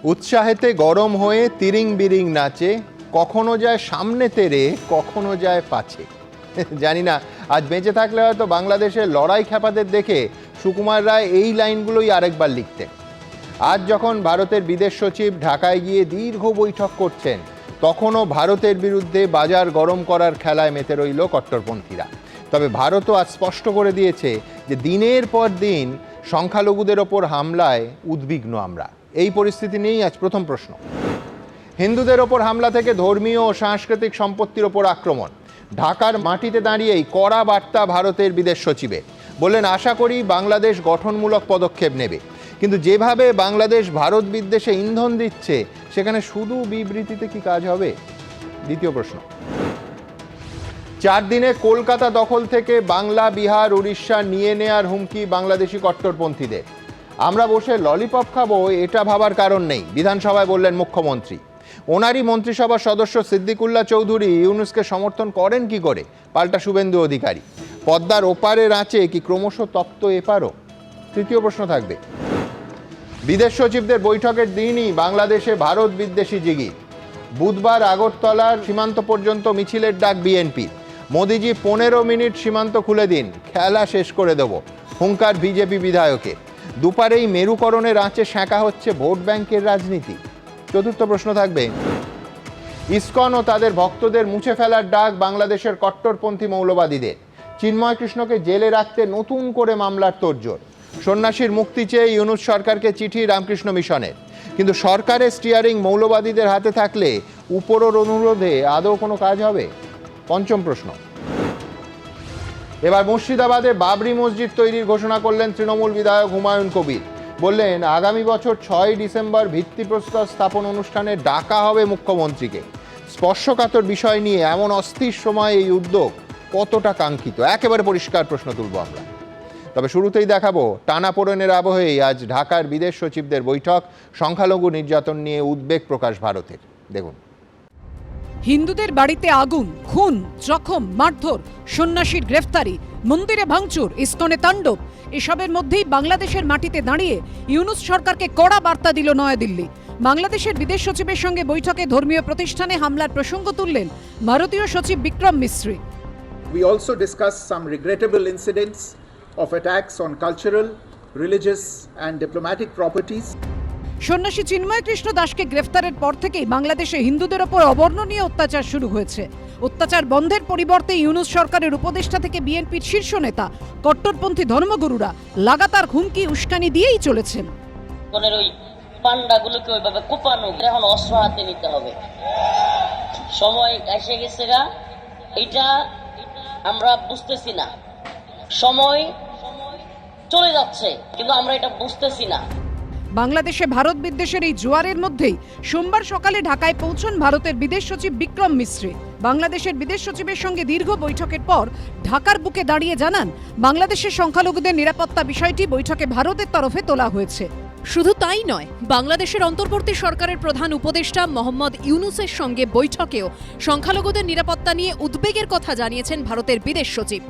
উৎসাহেতে গরম হয়ে তিরিং বিরিং নাচে, কখনো যায় সামনে তেরে, কখনো যায় পাছে। জানি না আজ বেঁচে থাকলে হয়তো বাংলাদেশের লড়াই খ্যাপাদের দেখে সুকুমার রায় এই লাইনগুলোই আরেকবার লিখতেন। আজ যখন ভারতের বিদেশ সচিব ঢাকায় গিয়ে দীর্ঘ বৈঠক করছেন, তখনও ভারতের বিরুদ্ধে বাজার গরম করার খেলায় মেতে রইল কট্টরপন্থীরা। তবে ভারতও আজ স্পষ্ট করে দিয়েছে যে দিনের পর দিন সংখ্যালঘুদের ওপর হামলায় উদ্বিগ্ন আমরা। এই পরিস্থিতি নিয়েই আজ প্রথম প্রশ্ন। হিন্দুদের ওপর হামলা থেকে ধর্মীয় ও সাংস্কৃতিক সম্পত্তির ওপর আক্রমণ, ঢাকার মাটিতে দাঁড়িয়েই কড়া বার্তা ভারতের বিদেশ সচিবের। বললেন, আশা করি বাংলাদেশ গঠনমূলক পদক্ষেপ নেবে, কিন্তু যেভাবে বাংলাদেশ ভারত বিদ্বেষে ইন্ধন দিচ্ছে, সেখানে শুধু বিবৃতিতে কি কাজ হবে? দ্বিতীয় প্রশ্ন। 4 দিনে কলকাতা দখল থেকে বাংলা, বিহার, উড়িষ্যা নিয়ে নেয়ার হুমকি বাংলাদেশি কট্টরপন্থীদের। আমরা বসে ললিপপ খাবো এটা ভাবার কারণ নেই, বিধানসভায় বললেন মুখ্যমন্ত্রী। ওনারই মন্ত্রিসভার সদস্য সিদ্দিকুল্লাহ চৌধুরী ইউনূসকে সমর্থন করেন কি করে? পাল্টা শুভেন্দু অধিকারী। পদ্মার ওপারের আঁচে কি ক্রমশ তপ্ত এপারও? তৃতীয় প্রশ্ন থাকবে। বিদেশ সচিবদের বৈঠকের দিনই বাংলাদেশে ভারত বিদ্বেষী জিগি। বুধবার আগরতলার সীমান্ত পর্যন্ত মিছিলের ডাক বিএনপির। মোদিজি 15 মিনিট সীমান্ত খুলে দিন, খেলা শেষ করে দেব, হুঙ্কার বিজেপি বিধায়কের। দুপারেই মেরুকরণের আঁচে সেঁকা হচ্ছে ভোট ব্যাংকের রাজনীতি। চতুর্থ প্রশ্ন থাকবে। ইসকন ও তাদের ভক্তদের মুছে ফেলার ডাক বাংলাদেশের কট্টরপন্থী মৌলবাদীদের। চিন্ময় কৃষ্ণকে জেলে রাখতে নতুন করে মামলার তোড়জোড়। সন্ন্যাসীর মুক্তি চেয়ে ইউনূস সরকারকে চিঠি রামকৃষ্ণ মিশনের। কিন্তু সরকারের স্টিয়ারিং মৌলবাদীদের হাতে থাকলে উপরের অনুরোধে আদৌ কোনো কাজ হবে? পঞ্চম প্রশ্ন। এবার মুর্শিদাবাদে বাবরি মসজিদ তৈরির ঘোষণা করলেন তৃণমূল বিধায়ক হুমায়ুন কবির। বললেন, আগামী বছর 6 ডিসেম্বর ভিত্তিপ্রস্তর স্থাপন অনুষ্ঠানে ডাকা হবে মুখ্যমন্ত্রীকে। স্পর্শকাতর বিষয় নিয়ে এমন অস্থির সময় এই উদ্যোগ কতটা কাঙ্ক্ষিত, একেবারে পরিষ্কার প্রশ্ন তুলব আমরা। তবে শুরুতেই দেখাবো টানাপোড়েনের আবহেই আজ ঢাকার বিদেশ সচিবদের বৈঠক, সংখ্যালঘু নির্যাতন নিয়ে উদ্বেগ প্রকাশ ভারতের। দেখুন। হিন্দুদের বাড়িতে আগুন, খুন, জখম, মারধর, সন্ন্যাসীর গ্রেফতারি, মন্দিরে ভাঙচুর, ইসকনে তাণ্ডব, এসবের মধ্যেই বাংলাদেশের মাটিতে দাঁড়িয়ে ইউনূস সরকারকে কড়া বার্তা দিল নয়াদিল্লি। বাংলাদেশের বিদেশ সচিবের সঙ্গে বৈঠকে ধর্মীয় প্রতিষ্ঠানে হামলার প্রসঙ্গ তুললেন ভারতীয় সচিব Vikram Misri. We also discussed some regrettable incidents of attacks on cultural, religious and diplomatic properties. সন্ন্যাসী চিন্ময় কৃষ্ণ দাসকে গ্রেফতারের পর থেকেই বাংলাদেশে হিন্দুদের ওপর অবর্ণনীয় অত্যাচার শুরু হয়েছে। অত্যাচার বন্ধের পরিবর্তে ইউনূস সরকারের উপদেষ্টা থেকে বিএনপির শীর্ষ নেতা, কট্টরপন্থী ধর্মগুরুরা লাগাতার হুমকি উস্কানি দিয়েই চলেছেন। ওই পান্ডাগুলোকে ওইভাবে কোপানো, এখন অস্ত্র হাতে নিতে হবে, সময় এসে গেছে গা। এটা আমরা বুঝতেছি না, সময় চলে যাচ্ছে কিন্তু আমরা এটা বুঝতেছি না। বাংলাদেশে ভারত বিদ্বেষের এই জোয়ারের মধ্যেই সোমবার সকালে ঢাকায় পৌঁছন ভারতের বিদেশ সচিব বিক্রম মিশ্রি। বাংলাদেশের বিদেশ সচিবের সঙ্গে দীর্ঘ বৈঠকের পর ঢাকার বুকে দাঁড়িয়ে জানান, বাংলাদেশের সংখ্যালঘুদের নিরাপত্তা বিষয়টি বৈঠকে ভারতের তরফে তোলা হয়েছে। শুধু তাই নয়, বাংলাদেশের অন্তর্বর্তী সরকারের প্রধান উপদেষ্টা মোহাম্মদ ইউনূসের সঙ্গে বৈঠকেও সংখ্যালঘুদের নিরাপত্তা নিয়ে উদ্বেগের কথা জানিয়েছেন ভারতের বিদেশ সচিব।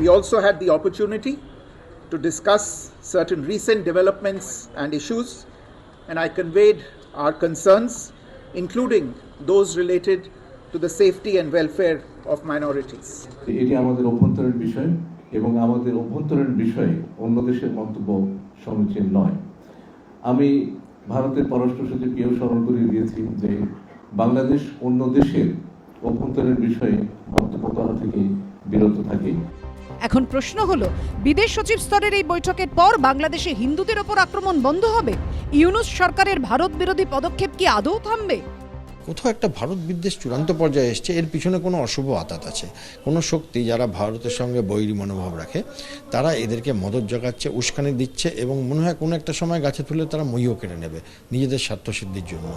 We also had the opportunity to discuss certain recent developments and issues, and I conveyed our concerns, including those related to the safety and welfare of minorities. এটি আমাদের অভ্যন্তরীণ বিষয় এবং আমাদের অভ্যন্তরীণ বিষয়ে অন্য দেশের মন্তব্য সমীচীন নয়। আমি ভারতের পররাষ্ট্র সচিবকেও স্মরণ করিয়ে দিয়েছি যে বাংলাদেশ অন্য দেশের অভ্যন্তরীণ বিষয়ে মন্তব্য করা থেকে বিরত থাকে। এখন প্রশ্ন হলো, বিদেশ সচিব স্তরের এই বৈঠকের পর বাংলাদেশে হিন্দুদের ওপর আক্রমণ বন্ধ হবে? ইউনূস সরকারের ভারত বিরোধী পদক্ষেপ কি আদৌ থামবে? কোথাও একটা ভারত বিদ্বেষ চূড়ান্ত পর্যায়ে এসছে, এর পিছনে কোনো অশুভ আতাত আছে, কোনো শক্তি যারা ভারতের সঙ্গে বৈরী মনোভাব রাখে তারা এদেরকে মদত জোগাচ্ছে, উস্কানি দিচ্ছে এবং মনে হয় কোনো একটা সময় গাছে তুলে তারা মইও কেড়ে নেবে নিজেদের স্বার্থসিদ্ধির জন্য।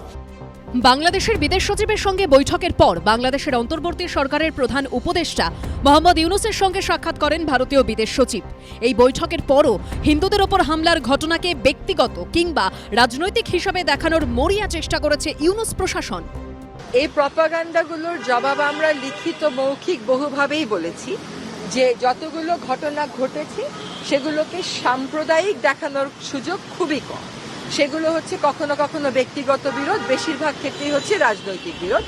বাংলাদেশের বিদেশ সচিবের সঙ্গে বৈঠকের পর বাংলাদেশের অন্তর্বর্তী সরকারের প্রধান উপদেষ্টা মোহাম্মদ ইউনূসের সঙ্গে সাক্ষাৎ করেন ভারতীয় বিদেশ সচিব। এই বৈঠকের পরও হিন্দুদের ওপর হামলার ঘটনাকে ব্যক্তিগত কিংবা রাজনৈতিক হিসাবে দেখানোর মরিয়া চেষ্টা করেছে ইউনূস প্রশাসন। এই প্রপাগান্ডাগুলোর জবাব আমরা লিখিত, মৌখিক বহুভাবেই বলেছি যে যতগুলো ঘটনা ঘটেছে সেগুলোকে সাম্প্রদায়িক দেখানোর সুযোগ খুবই কম। সেগুলো হচ্ছে কখনো কখনো ব্যক্তিগত বিরোধ, বেশিরভাগ ক্ষেত্রেই হচ্ছে রাজনৈতিক বিরোধ।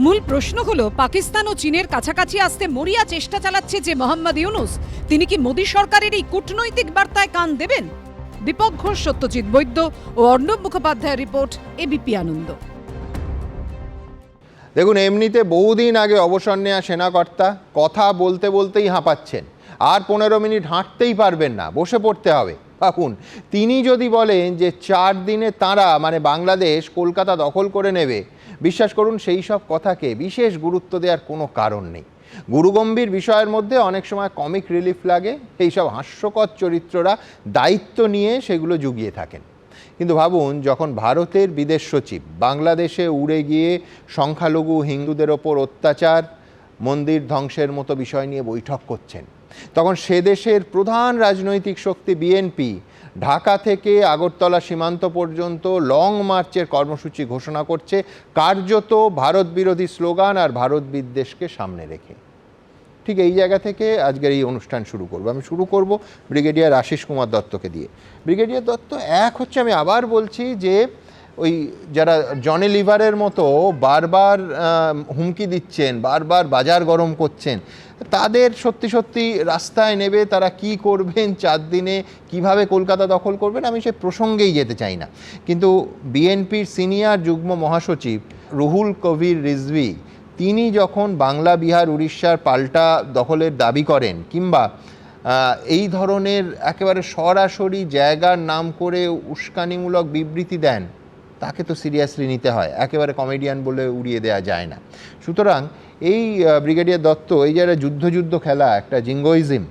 মূল প্রশ্ন হলো পাকিস্তান ও চীনের কাছাকাছি আসতে মরিয়া চেষ্টা চালাচ্ছে যে মোহাম্মদ ইউনূস, তিনি কি মোদী সরকারের এই কূটনৈতিক বার্তায় কান দেবেন? দীপক ঘোষ, সত্যজিৎ বৈদ্য ও অর্ণব মুখোপাধ্যায়ের রিপোর্ট, এবিপি আনন্দ। দেখুন, এমনিতে বহুদিন আগে অবসর নেওয়া সেনাকর্তা কথা বলতে বলতেই হাঁপাচ্ছেন, আর 15 মিনিট হাঁটতেই পারবেন না, বসে পড়তে হবে। ভাবুন, তিনি যদি বলেন যে 4 দিনে তাঁরা মানে বাংলাদেশ কলকাতা দখল করে নেবে, বিশ্বাস করুন সেই সব কথাকে বিশেষ গুরুত্ব দেওয়ার কোনো কারণ নেই। গুরুগম্ভীর বিষয়ের মধ্যে অনেক সময় কমিক রিলিফ লাগে, এইসব হাস্যকর চরিত্ররা দায়িত্ব নিয়ে সেগুলো জুগিয়ে থাকেন। কিন্তু ভাবুন, যখন ভারতের বিদেশ সচিব বাংলাদেশে উড়ে গিয়ে সংখ্যালঘু হিন্দুদের ওপর অত্যাচার, মন্দির ধ্বংসের মতো বিষয় নিয়ে বৈঠক করছেন, তখন সে দেশের প্রধান রাজনৈতিক শক্তি বিএনপি ঢাকা থেকে আগরতলা সীমান্ত পর্যন্ত লং মার্চের কর্মসূচি ঘোষণা করছে, কার্যত ভারত বিরোধী স্লোগান আর ভারত বিদ্বেষকে সামনে রেখে। ঠিক এই জায়গা থেকে আজকের এই অনুষ্ঠান শুরু করব। আমি শুরু করব ব্রিগেডিয়ার আশিস কুমার দত্তকে দিয়ে। ব্রিগেডিয়ার দত্ত, এক হচ্ছে, আমি আবার বলছি যে ওই যারা জনি লিভারের মতো বারবার হুমকি দিচ্ছেন, বারবার বাজার গরম করছেন, তাদের সত্যি সত্যি রাস্তায় নেবে তারা কি করবেন, 4 দিনে কিভাবে কলকাতা দখল করবেন, আমি সে প্রসঙ্গেই যেতে চাই না। কিন্তু বিএনপির সিনিয়র যুগ্ম মহাসচিব রুহুল কবির রিজভী, তিনি যখন বাংলা, বিহার, উড়িষ্যার পাল্টা দখলের দাবি করেন, কিংবা এই ধরনের একেবারে সরাসরি জায়গার নাম করে উস্কানিমূলক বিবৃতি দেন, তাকে তো সিরিয়াসলি নিতে হয়, একেবারে কমেডিয়ান বলে উড়িয়ে দেওয়া যায় না। সুতরাং এই ব্রিগেডিয়ার দত্ত, এই যে একটা যুদ্ধ খেলা, একটা জিঙ্গোইজম,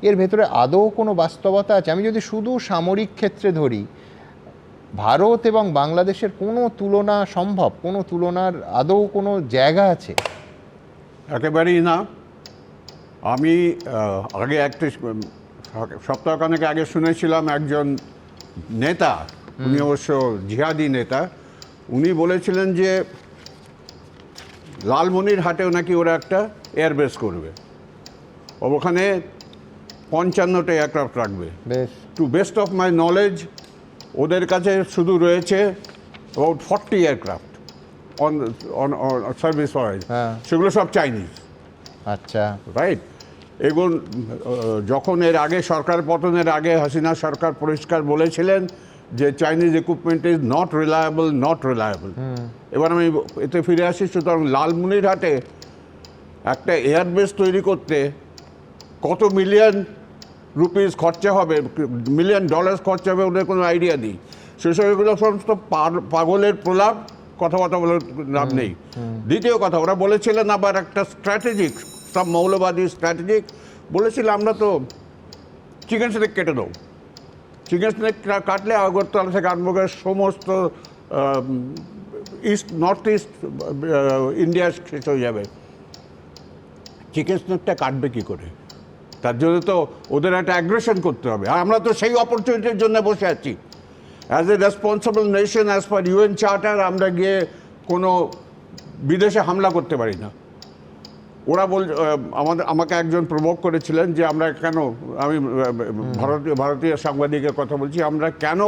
এর ভেতরে আদৌ কোনো বাস্তবতা আছে? আমি যদি শুধু সামরিক ক্ষেত্রে ধরি, ভারত এবং বাংলাদেশের কোনো তুলনা সম্ভব? কোনো তুলনার আদৌ কোনো জায়গা আছে? একেবারেই না। আমি আগে একটা সপ্তাহখানেক আগে শুনেছিলাম একজন নেতা, উনি অবশ্য জিহাদি নেতা, উনি বলেছিলেন যে লালমনিরহাটেও নাকি ওরা একটা এয়ারবেস করবে, ওখানে 55টা এয়ারক্রাফট রাখবে। বেশ, to best of my knowledge ওদের কাছে শুধু রয়েছে about 40 aircraft on service for, সেগুলো সব চাইনিজ। আচ্ছা, রাইট। এবং যখন এর আগে সরকার পতনের আগে হাসিনা সরকার পরিষ্কার বলেছিলেন যে Chinese equipment is not reliable. এবার আমি এতে ফিরে আসি। সুতরাং লালমনিরহাটে একটা এয়ারবেস তৈরি করতে কত মিলিয়ন রুপিস খরচা হবে, মিলিয়ন ডলার্স খরচা হবে, ওদের কোনো আইডিয়া নেই। সেসব এগুলো সমস্ত পাগলের প্রলাপ, কথাবার্তা বলে লাভ নেই। দ্বিতীয় কথা, ওরা বলেছিলেন আবার একটা স্ট্র্যাটেজিক, সব মৌলবাদী স্ট্র্যাটেজিক বলেছিল, আমরা তো চিকেন স্নেক কেটে দেবো, চিকেন স্নেক কাটলে আগরতলা থেকে আরম্ভ করে সমস্ত নর্থ ইস্ট ইন্ডিয়া শেষ হয়ে যাবে। চিকেন স্নেকটা কাটবে কী করে? তার জন্য তো ওদের একটা অ্যাগ্রেশন করতে হবে। আর আমরা তো সেই অপরচুনিটির জন্য বসে আছি। As a responsible nation, as per UN charter, আমরা গিয়ে কোনো বিদেশে হামলা করতে পারি না। ওরা আমাকে একজন প্রভোগ করেছিলেন যে আমরা কেন, আমি ভারতীয় সাংবাদিকের কথা বলছি, আমরা কেন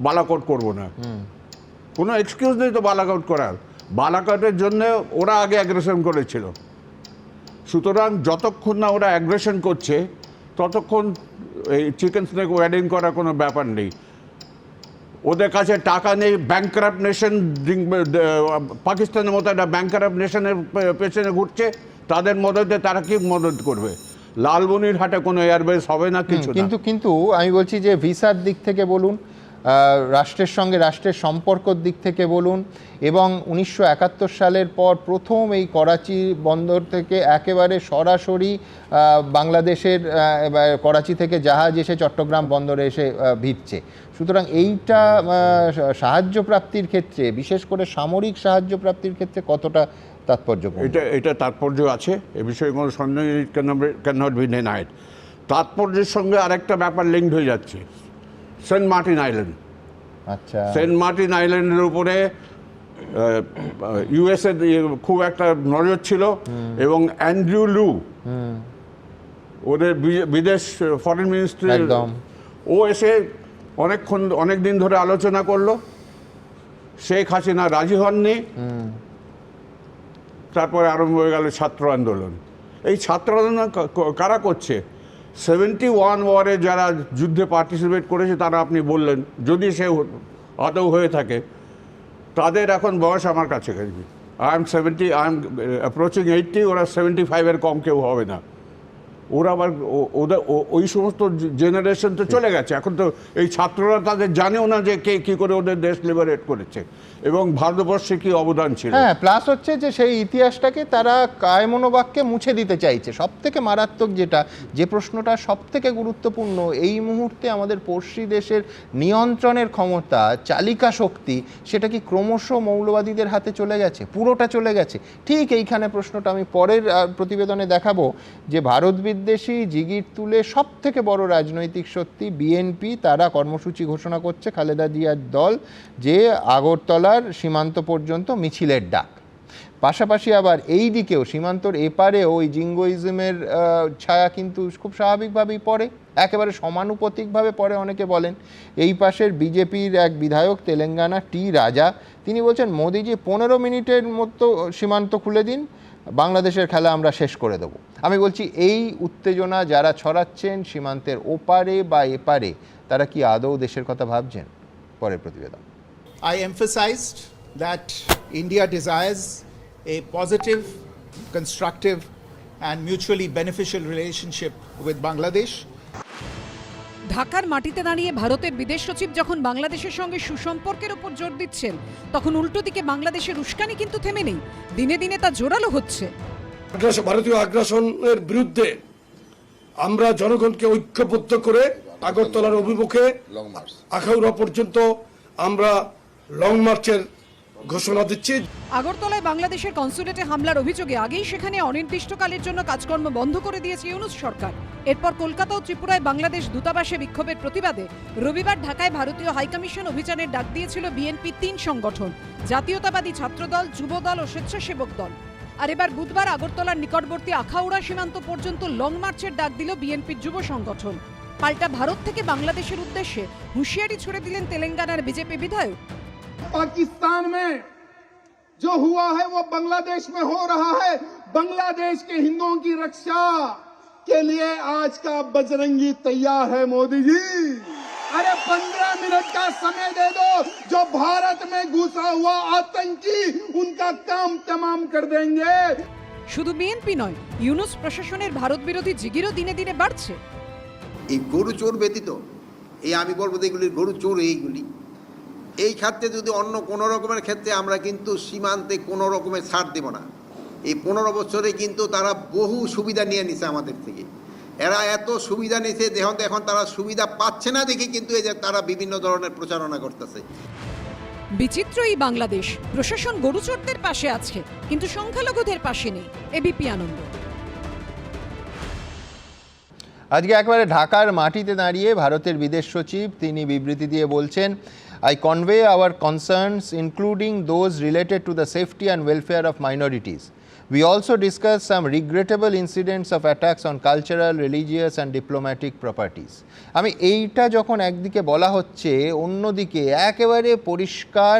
বালাকোট করব না? কোনো এক্সকিউজ নেই তো বালাকোট করার। বালাকোটের জন্য ওরা আগে অ্যাগ্রেশন করেছিল। সুতরাং যতক্ষণ না ওরা অ্যাগ্রেশন করছে ততক্ষণ এই চিকেন স্নেক ওয়েডিং করার কোনো ব্যাপার নেই। ওদের কাছে টাকা নেই, ব্যাংকরাপ্ট নেশন, পাকিস্তানের মতো একটা ব্যাংকরাপ্ট নেশনের পেছনে ঘুরছে, তাদের মদতে তারা কি মদত করবে? লালমনিরহাটে কোনো এয়ারবেস হবে না, কিছু না। কিন্তু আমি বলছি যে ভিসার দিক থেকে বলুন, রাষ্ট্রের সঙ্গে রাষ্ট্রের সম্পর্কর দিক থেকে বলুন, এবং 1971 সালের পর প্রথম এই করাচি বন্দর থেকে একেবারে সরাসরি বাংলাদেশের করাচি থেকে জাহাজ এসে চট্টগ্রাম বন্দরে এসে ভিড়ছে। সুতরাং এইটা সাহায্য প্রাপ্তির ক্ষেত্রে, বিশেষ করে সামরিক সাহায্য প্রাপ্তির ক্ষেত্রে কতটা তাৎপর্যপূর্ণ? এটা তাৎপর্য আছে, এ বিষয়ে কোনো সন্দেহ ক্যান নট বি ডিনাইড। তাৎপর্যের সঙ্গে আরেকটা ব্যাপার লিঙ্কড হয়ে যাচ্ছে, সেন্ট মার্টিন আইল্যান্ড। আচ্ছা, সেন্ট মার্টিন আইল্যান্ডের উপরে ইউএসএ খুব একটা নজর ছিল, এবং অ্যান্ড্রু লু, ওদের বিদেশ ফরেন মিনিস্ট্রি, ও এসে অনেক দিন ধরে আলোচনা করলো, শেখ হাসিনা রাজি হননি, তারপরে আরম্ভ হয়ে গেল ছাত্র আন্দোলন। এই ছাত্র আন্দোলন কারা করছে? 71 ওয়ারে যারা যুদ্ধে পার্টিসিপেট করেছে তারা আপনি বললেন, যদি সে আদৌ হয়ে থাকে, তাদের এখন বয়স আমার কাছে গেছে। আই এম অ্যাপ্রোচিং 80, ওরা 75-এর কম কেউ হবে না। ওরা আবার ওদের ওই সমস্ত জেনারেশন তো চলে গেছে। এখন তো এই ছাত্ররা তাদের জানেও না যে কে কী করে ওদের দেশ লিবারেট করেছে এবং ভারতবর্ষে কি অবদান ছিল। হ্যাঁ, প্লাস হচ্ছে যে সেই ইতিহাসটাকে তারা কায়মনোবাক্যে মুছে দিতে চাইছে। সব থেকে মারাত্মক যে প্রশ্নটা সব থেকে গুরুত্বপূর্ণ, এই মুহূর্তে আমাদের পড়শি দেশের নিয়ন্ত্রণের ক্ষমতা, চালিকা শক্তি, সেটা কি ক্রমশ মৌলবাদীদের হাতে চলে গেছে? পুরোটা চলে গেছে? ঠিক এইখানে প্রশ্নটা আমি পরের প্রতিবেদনে দেখাবো যে ভারত বিদ্বেষী জিগির তুলে সব থেকে বড় রাজনৈতিক সত্যি বিএনপি, তারা কর্মসূচি ঘোষণা করছে, খালেদা জিয়ার দল, যে আগরতলার সীমান্ত পর্যন্ত মিছিলের ডাক। পাশাপাশি আবার এই দিকেও সীমান্তর এপারেও ওই জিঙ্গোইজমের ছায়া কিন্তু খুব স্বাভাবিকভাবেই পড়ে, একেবারে সমানুপাতিকভাবে পড়ে অনেকে বলেন। এই পাশের বিজেপির এক বিধায়ক তেলেঙ্গানা টি রাজা, তিনি বলছেন মোদিজি 15 মিনিটের মতো সীমান্ত খুলে দিন, বাংলাদেশের খেলা আমরা শেষ করে দেব। আমি বলছি, এই উত্তেজনা যারা ছড়াচ্ছেন সীমান্তের ওপারে বা এপারে, তারা কি আদৌ দেশের কথা ভাবছেন? পরের প্রতিবেদন। I emphasized that India desires a positive, constructive, and mutually beneficial relationship with Bangladesh. ঢাকার মাটিতে দাঁড়িয়ে ভারতের বিদেশ সচিব যখন বাংলাদেশের সঙ্গে সুসম্পর্কের উপর জোর দিচ্ছেন, তখন উল্টো দিকে বাংলাদেশের উস্কানি কিন্তু থেমে নেই, দিনে দিনে তা জোরালো হচ্ছে। ভারতীয় আগ্রাসনের বিরুদ্ধে আমরা জনগণকে ঐক্যবদ্ধ করে আগরতলার অভিমুখে আখাউড়া পর্যন্ত আমরা লং মার্চের ঘোষণা দিচ্ছি। আগরতলায় বাংলাদেশের কনসুলেটে হামলার অভিযোগে আগেই সেখানে অনির্দিষ্টকালের জন্য কাজকর্ম বন্ধ করে দিয়েছে ইউনূস সরকার। এরপর কলকাতা ও ত্রিপুরায় বাংলাদেশ দূতাবাসে বিক্ষোভের প্রতিবাদে রবিবার ঢাকায় ভারতীয় হাইকমিশন অভিযানের ডাক দিয়েছিল বিএনপি 3 সংগঠন, জাতীয়তাবাদী ছাত্রদল, যুবদল ও স্বেচ্ছাসেবক দল। আর এবার বুধবার আগরতলার নিকটবর্তী আখাউড়া সীমান্ত পর্যন্ত লং মার্চের ডাক দিল বিএনপির যুব সংগঠন। পাল্টা ভারত থেকে বাংলাদেশের উদ্দেশ্যে হুঁশিয়ারি ছুড়ে দিলেন তেলেঙ্গানার বিজেপি বিধায়ক। पाकिस्तान में जो हुआ है वो बांग्लादेश में हो रहा है। बांग्लादेश के हिंदुओं की रक्षा के लिए आज का बजरंगी तैयार है मोदी जी। अरे 15 मिनट का समय दे दो, जो भारत में घुसा हुआ आतंकी उनका काम तमाम कर देंगे। শুধু বিএনপি নয়, ইউনূস প্রশাসনের ভারত বিরোধী জিগিরও দিনে দিনে বাড়ছে। এই গরু চোর ব্যতীত, এই আমি বলবো এগুলির গরু চোর এইগুলি, এই ক্ষেত্রে যদি অন্য কোনো রকমের ক্ষেত্রে আমরা কিন্তু সীমান্তে কোনো রকমের ছাড় দেব না। এই 15 বছরে কিন্তু তারা বহু সুবিধা নিয়ে নিছে আমাদের থেকে। এরা এত সুবিধা নিছে, এখন তারা সুবিধা পাচ্ছে না দেখে কিন্তু এই যে তারা বিভিন্ন ধরনের প্রচারণা করতেছে। বিচিত্র এই বাংলাদেশ, প্রশাসন গরুচোরদের পাশে আছে কিন্তু সংখ্যালঘুদের পাশে নেই। এবিপি আনন্দ। আজকে একবারে ঢাকার মাটিতে দাঁড়িয়ে ভারতের বিদেশ সচিব তিনি বিবৃতি দিয়ে বলছেন, I convey our concerns including those related to the safety and welfare of minorities. We also discuss some regrettable incidents of attacks on cultural, religious and diplomatic properties. আমি এইটা যখন একদিকে বলা হচ্ছে, অন্যদিকে একেবারে পরিষ্কার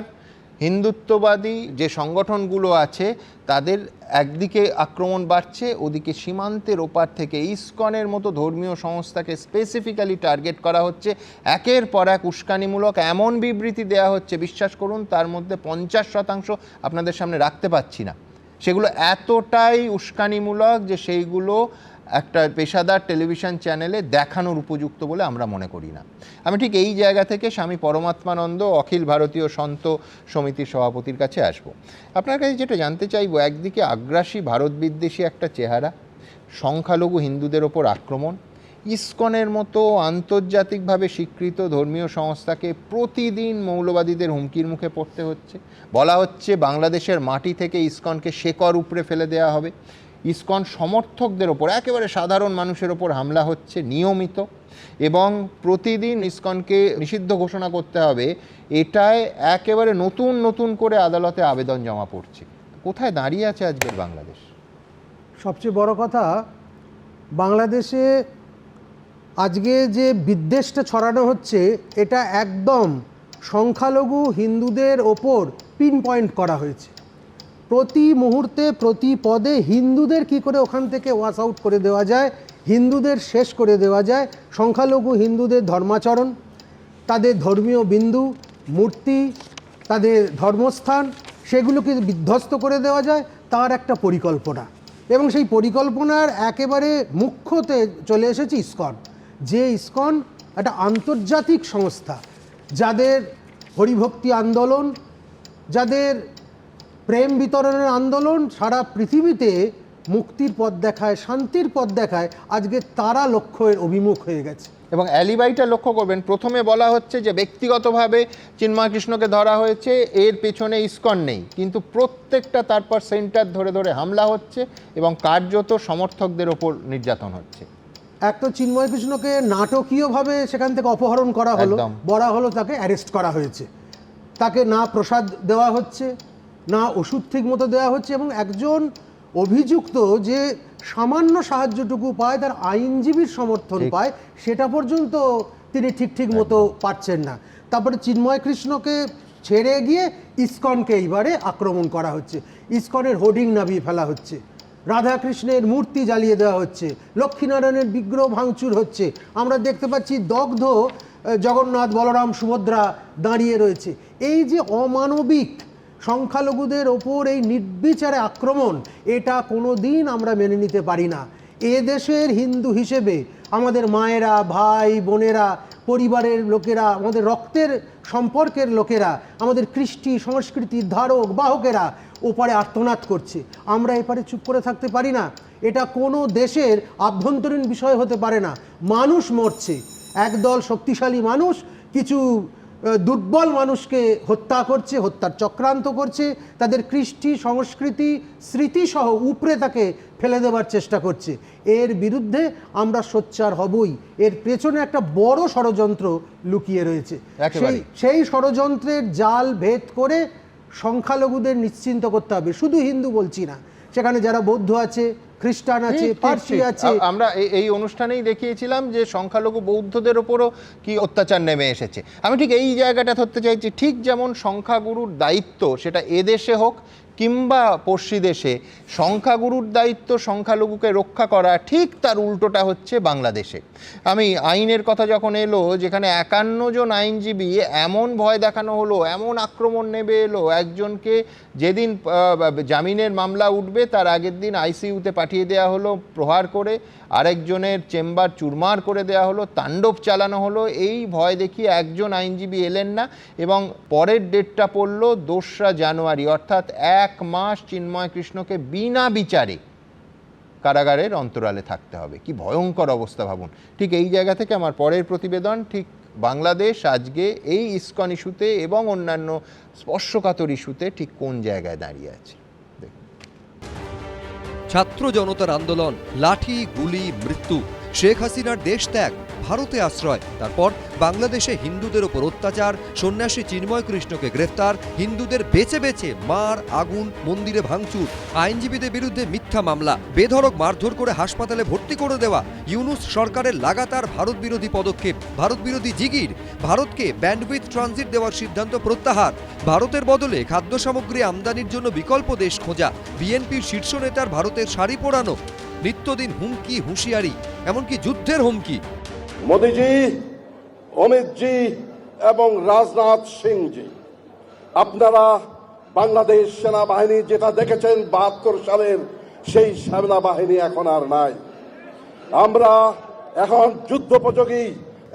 হিন্দুত্ববাদী যে সংগঠনগুলো আছে তাদের একদিকে আক্রমণ বাড়ছে, ওদিকে সীমান্তের ওপার থেকে ইসকনের মতো ধর্মীয় সংস্থাকে স্পেসিফিক্যালি টার্গেট করা হচ্ছে। একের পর এক উস্কানিমূলক এমন বিবৃতি দেওয়া হচ্ছে, বিশ্বাস করুন তার মধ্যে 50% আপনাদের সামনে রাখতে পাচ্ছি না। সেগুলো এতটাই উস্কানিমূলক যে সেইগুলো একটা পেশাদার টেলিভিশন চ্যানেলে দেখানোর উপযুক্ত বলে আমরা মনে করি না। আমি ঠিক এই জায়গা থেকে স্বামী পরমাত্মানন্দ অখিল ভারতীয় সন্ত সমিতির সভাপতির কাছে আসব। আপনার কাছে যেটা জানতে চাইবো, একদিকে আগ্রাসী ভারত বিদ্বেষী একটা চেহারা, সংখ্যালঘু হিন্দুদের ওপর আক্রমণ, ইসকনের মতো আন্তর্জাতিকভাবে স্বীকৃত ধর্মীয় সংস্থাকে প্রতিদিন মৌলবাদীদের হুমকির মুখে পড়তে হচ্ছে। বলা হচ্ছে বাংলাদেশের মাটি থেকে ইসকনকে শেকড় উপড়ে ফেলে দেওয়া হবে। ইসকন সমর্থকদের ওপর, একেবারে সাধারণ মানুষের ওপর হামলা হচ্ছে নিয়মিত, এবং প্রতিদিন ইসকনকে নিষিদ্ধ ঘোষণা করতে হবে, এটায় একেবারে নতুন নতুন করে আদালতে আবেদন জমা পড়ছে। কোথায় দাঁড়িয়ে আছে আজকের বাংলাদেশ? সবচেয়ে বড় কথা, বাংলাদেশে আজকে যে বিদ্বেষটা ছড়ানো হচ্ছে এটা একদম সংখ্যালঘু হিন্দুদের ওপর পিন পয়েন্ট করা হয়েছে। প্রতি মুহূর্তে প্রতি পদে হিন্দুদের কি করে ওখান থেকে ওয়াশ আউট করে দেওয়া যায়, হিন্দুদের শেষ করে দেওয়া যায়, সংখ্যালঘু হিন্দুদের ধর্মাচরণ, তাদের ধর্মীয় বিন্দু, মূর্তি, তাদের ধর্মস্থান, সেগুলোকে বিধ্বস্ত করে দেওয়া যায়, তার একটা পরিকল্পনা। এবং সেই পরিকল্পনার একেবারে মুখ্যতে চলে এসেছে ইসকন, যে ইসকন একটা আন্তর্জাতিক সংস্থা, যাদের হরিভক্তি আন্দোলন, যাদের প্রেম বিতরণের আন্দোলন সারা পৃথিবীতে মুক্তির পথ দেখায়, শান্তির পথ দেখায়, আজকে তারা লক্ষ্যের অভিমুখ হয়ে গেছে। এবং অ্যালিবাইটা লক্ষ্য করবেন, প্রথমে বলা হচ্ছে যে ব্যক্তিগতভাবে চিন্ময় কৃষ্ণকে ধরা হয়েছে, এর পেছনে ইসকন নেই, কিন্তু প্রত্যেকটা তারপর সেন্টার ধরে ধরে হামলা হচ্ছে এবং কার্যত সমর্থকদের ওপর নির্যাতন হচ্ছে। এক তো চিন্ময় কৃষ্ণকে নাটকীয়ভাবে সেখান থেকে অপহরণ করা হলো, বলা হলো তাকে অ্যারেস্ট করা হয়েছে, তাকে না প্রসাদ দেওয়া হচ্ছে, না ওষুধ ঠিক মতো দেওয়া হচ্ছে, এবং একজন অভিযুক্ত যে সামান্য সাহায্যটুকু পায়, তার আইনজীবীর সমর্থন পায়, সেটা পর্যন্ত তিনি ঠিক মতো পাচ্ছেন না। তারপরে চিন্ময় কৃষ্ণকে ছেড়ে গিয়ে ইসকনকে এইবারে আক্রমণ করা হচ্ছে, ইসকনের হোর্ডিং নামিয়ে ফেলা হচ্ছে, রাধাকৃষ্ণের মূর্তি জ্বালিয়ে দেওয়া হচ্ছে, লক্ষ্মীনারায়ণের বিগ্রহ ভাঙচুর হচ্ছে, আমরা দেখতে পাচ্ছি দগ্ধ জগন্নাথ, বলরাম, সুভদ্রা দাঁড়িয়ে রয়েছে। এই যে অমানবিক সংখ্যালঘুদের ওপর এই নির্বিচারে আক্রমণ, এটা কোনো দিন আমরা মেনে নিতে পারি না। এ দেশের হিন্দু হিসেবে আমাদের মায়েরা, ভাই বোনেরা, পরিবারের লোকেরা, আমাদের রক্তের সম্পর্কের লোকেরা, আমাদের কৃষ্টি সংস্কৃতির ধারক বাহকেরা ওপারে আর্তনাদ করছে, আমরা এপারে চুপ করে থাকতে পারি না। এটা কোনো দেশের আভ্যন্তরীণ বিষয় হতে পারে না। মানুষ মরছে, একদল শক্তিশালী মানুষ কিছু দুর্বল মানুষকে হত্যা করছে, হত্যার চক্রান্ত করছে, তাদের কৃষ্টি সংস্কৃতি স্মৃতিসহ উপরে তাকে ফেলে দেওয়ার চেষ্টা করছে। এর বিরুদ্ধে আমরা সোচ্চার হবই। এর পেছনে একটা বড় ষড়যন্ত্র লুকিয়ে রয়েছে, সেই ষড়যন্ত্রের জাল ভেদ করে সংখ্যালঘুদের নিশ্চিন্ত করতে হবে। শুধু হিন্দু বলছি না, সেখানে যারা বৌদ্ধ আছে, খ্রিস্টান আছে, পার্সি আছে। আমরা এই অনুষ্ঠানেই দেখিয়েছিলাম যে সংখ্যালঘু বৌদ্ধদের ওপরও কি অত্যাচার নেমে এসেছে। আমি ঠিক এই জায়গাটা ধরতে চাইছি, ঠিক যেমন সংখ্যাগুরুর দায়িত্ব সেটা এদেশে হোক কিংবা পড়শি দেশে, সংখ্যাগুরুর দায়িত্ব সংখ্যালঘুকে রক্ষা করা, ঠিক তার উল্টোটা হচ্ছে বাংলাদেশে। আমি আইনের কথা যখন এলো, যেখানে 51 জন আইনজীবী, এমন ভয় দেখানো হলো, এমন আক্রমণ নেমে এলো, একজনকে যেদিন জামিনের মামলা উঠবে তার আগের দিন আইসিইউতে পাঠিয়ে দেওয়া হলো প্রহার করে, আরেকজনের চেম্বার চুরমার করে দেওয়া হলো, তাণ্ডব চালানো হলো। এই ভয় দেখিয়ে একজন আইনজীবী এলেন না এবং পরের ডেটটা পড়ল 2রা জানুয়ারি, অর্থাৎ 1 মাস চিন্ময় কৃষ্ণকে বিনা বিচারে কারাগারের অন্তরালে থাকতে হবে। কি ভয়ঙ্কর অবস্থা ভাবুন। ঠিক এই জায়গা থেকে আমার পরের প্রতিবেদন, ঠিক বাংলাদেশ আজকে এই ইসকন ইস্যুতে এবং অন্যান্য স্পর্শকাতর ইস্যুতে ঠিক কোন জায়গায় দাঁড়িয়ে আছে। ছাত্র জনতার আন্দোলন, লাঠি, গুলি, মৃত্যু, শেখ হাসিনার দেশ ত্যাগ, ভারতে আশ্রয়, তারপর বাংলাদেশে হিন্দুদের ওপর অত্যাচার, সন্ন্যাসী চিন্ময় কৃষ্ণকে গ্রেফতার, হিন্দুদের বেছে বেছে মার, আগুন, মন্দিরে ভাঙচুর, আইনজীবীদের বিরুদ্ধে মিথ্যা মামলা, বেধড়ক মারধর করে হাসপাতালে ভর্তি করে দেওয়া, ইউনূস সরকারের লাগাতার ভারত বিরোধী পদক্ষেপ, ভারত বিরোধী জিগির, ভারতকে ব্যান্ডউইথ ট্রানজিট দেওয়ার সিদ্ধান্ত প্রত্যাহার, ভারতের বদলে খাদ্য সামগ্রী আমদানির জন্য বিকল্প দেশ খোঁজা, বিএনপির শীর্ষ নেতার ভারতের শাড়ি পরানো, নিত্যদিন হুমকি, হুঁশিয়ারি, এমনকি যুদ্ধের হুমকি। মোদিজি, অমিতজি এবং রাজনাথ সিংজি, আপনারা বাংলাদেশ সেনাবাহিনী যেটা দেখেছেন 72 সালের, সেই সেনাবাহিনী এখন আর নাই। আমরা এখন যুদ্ধোপযোগী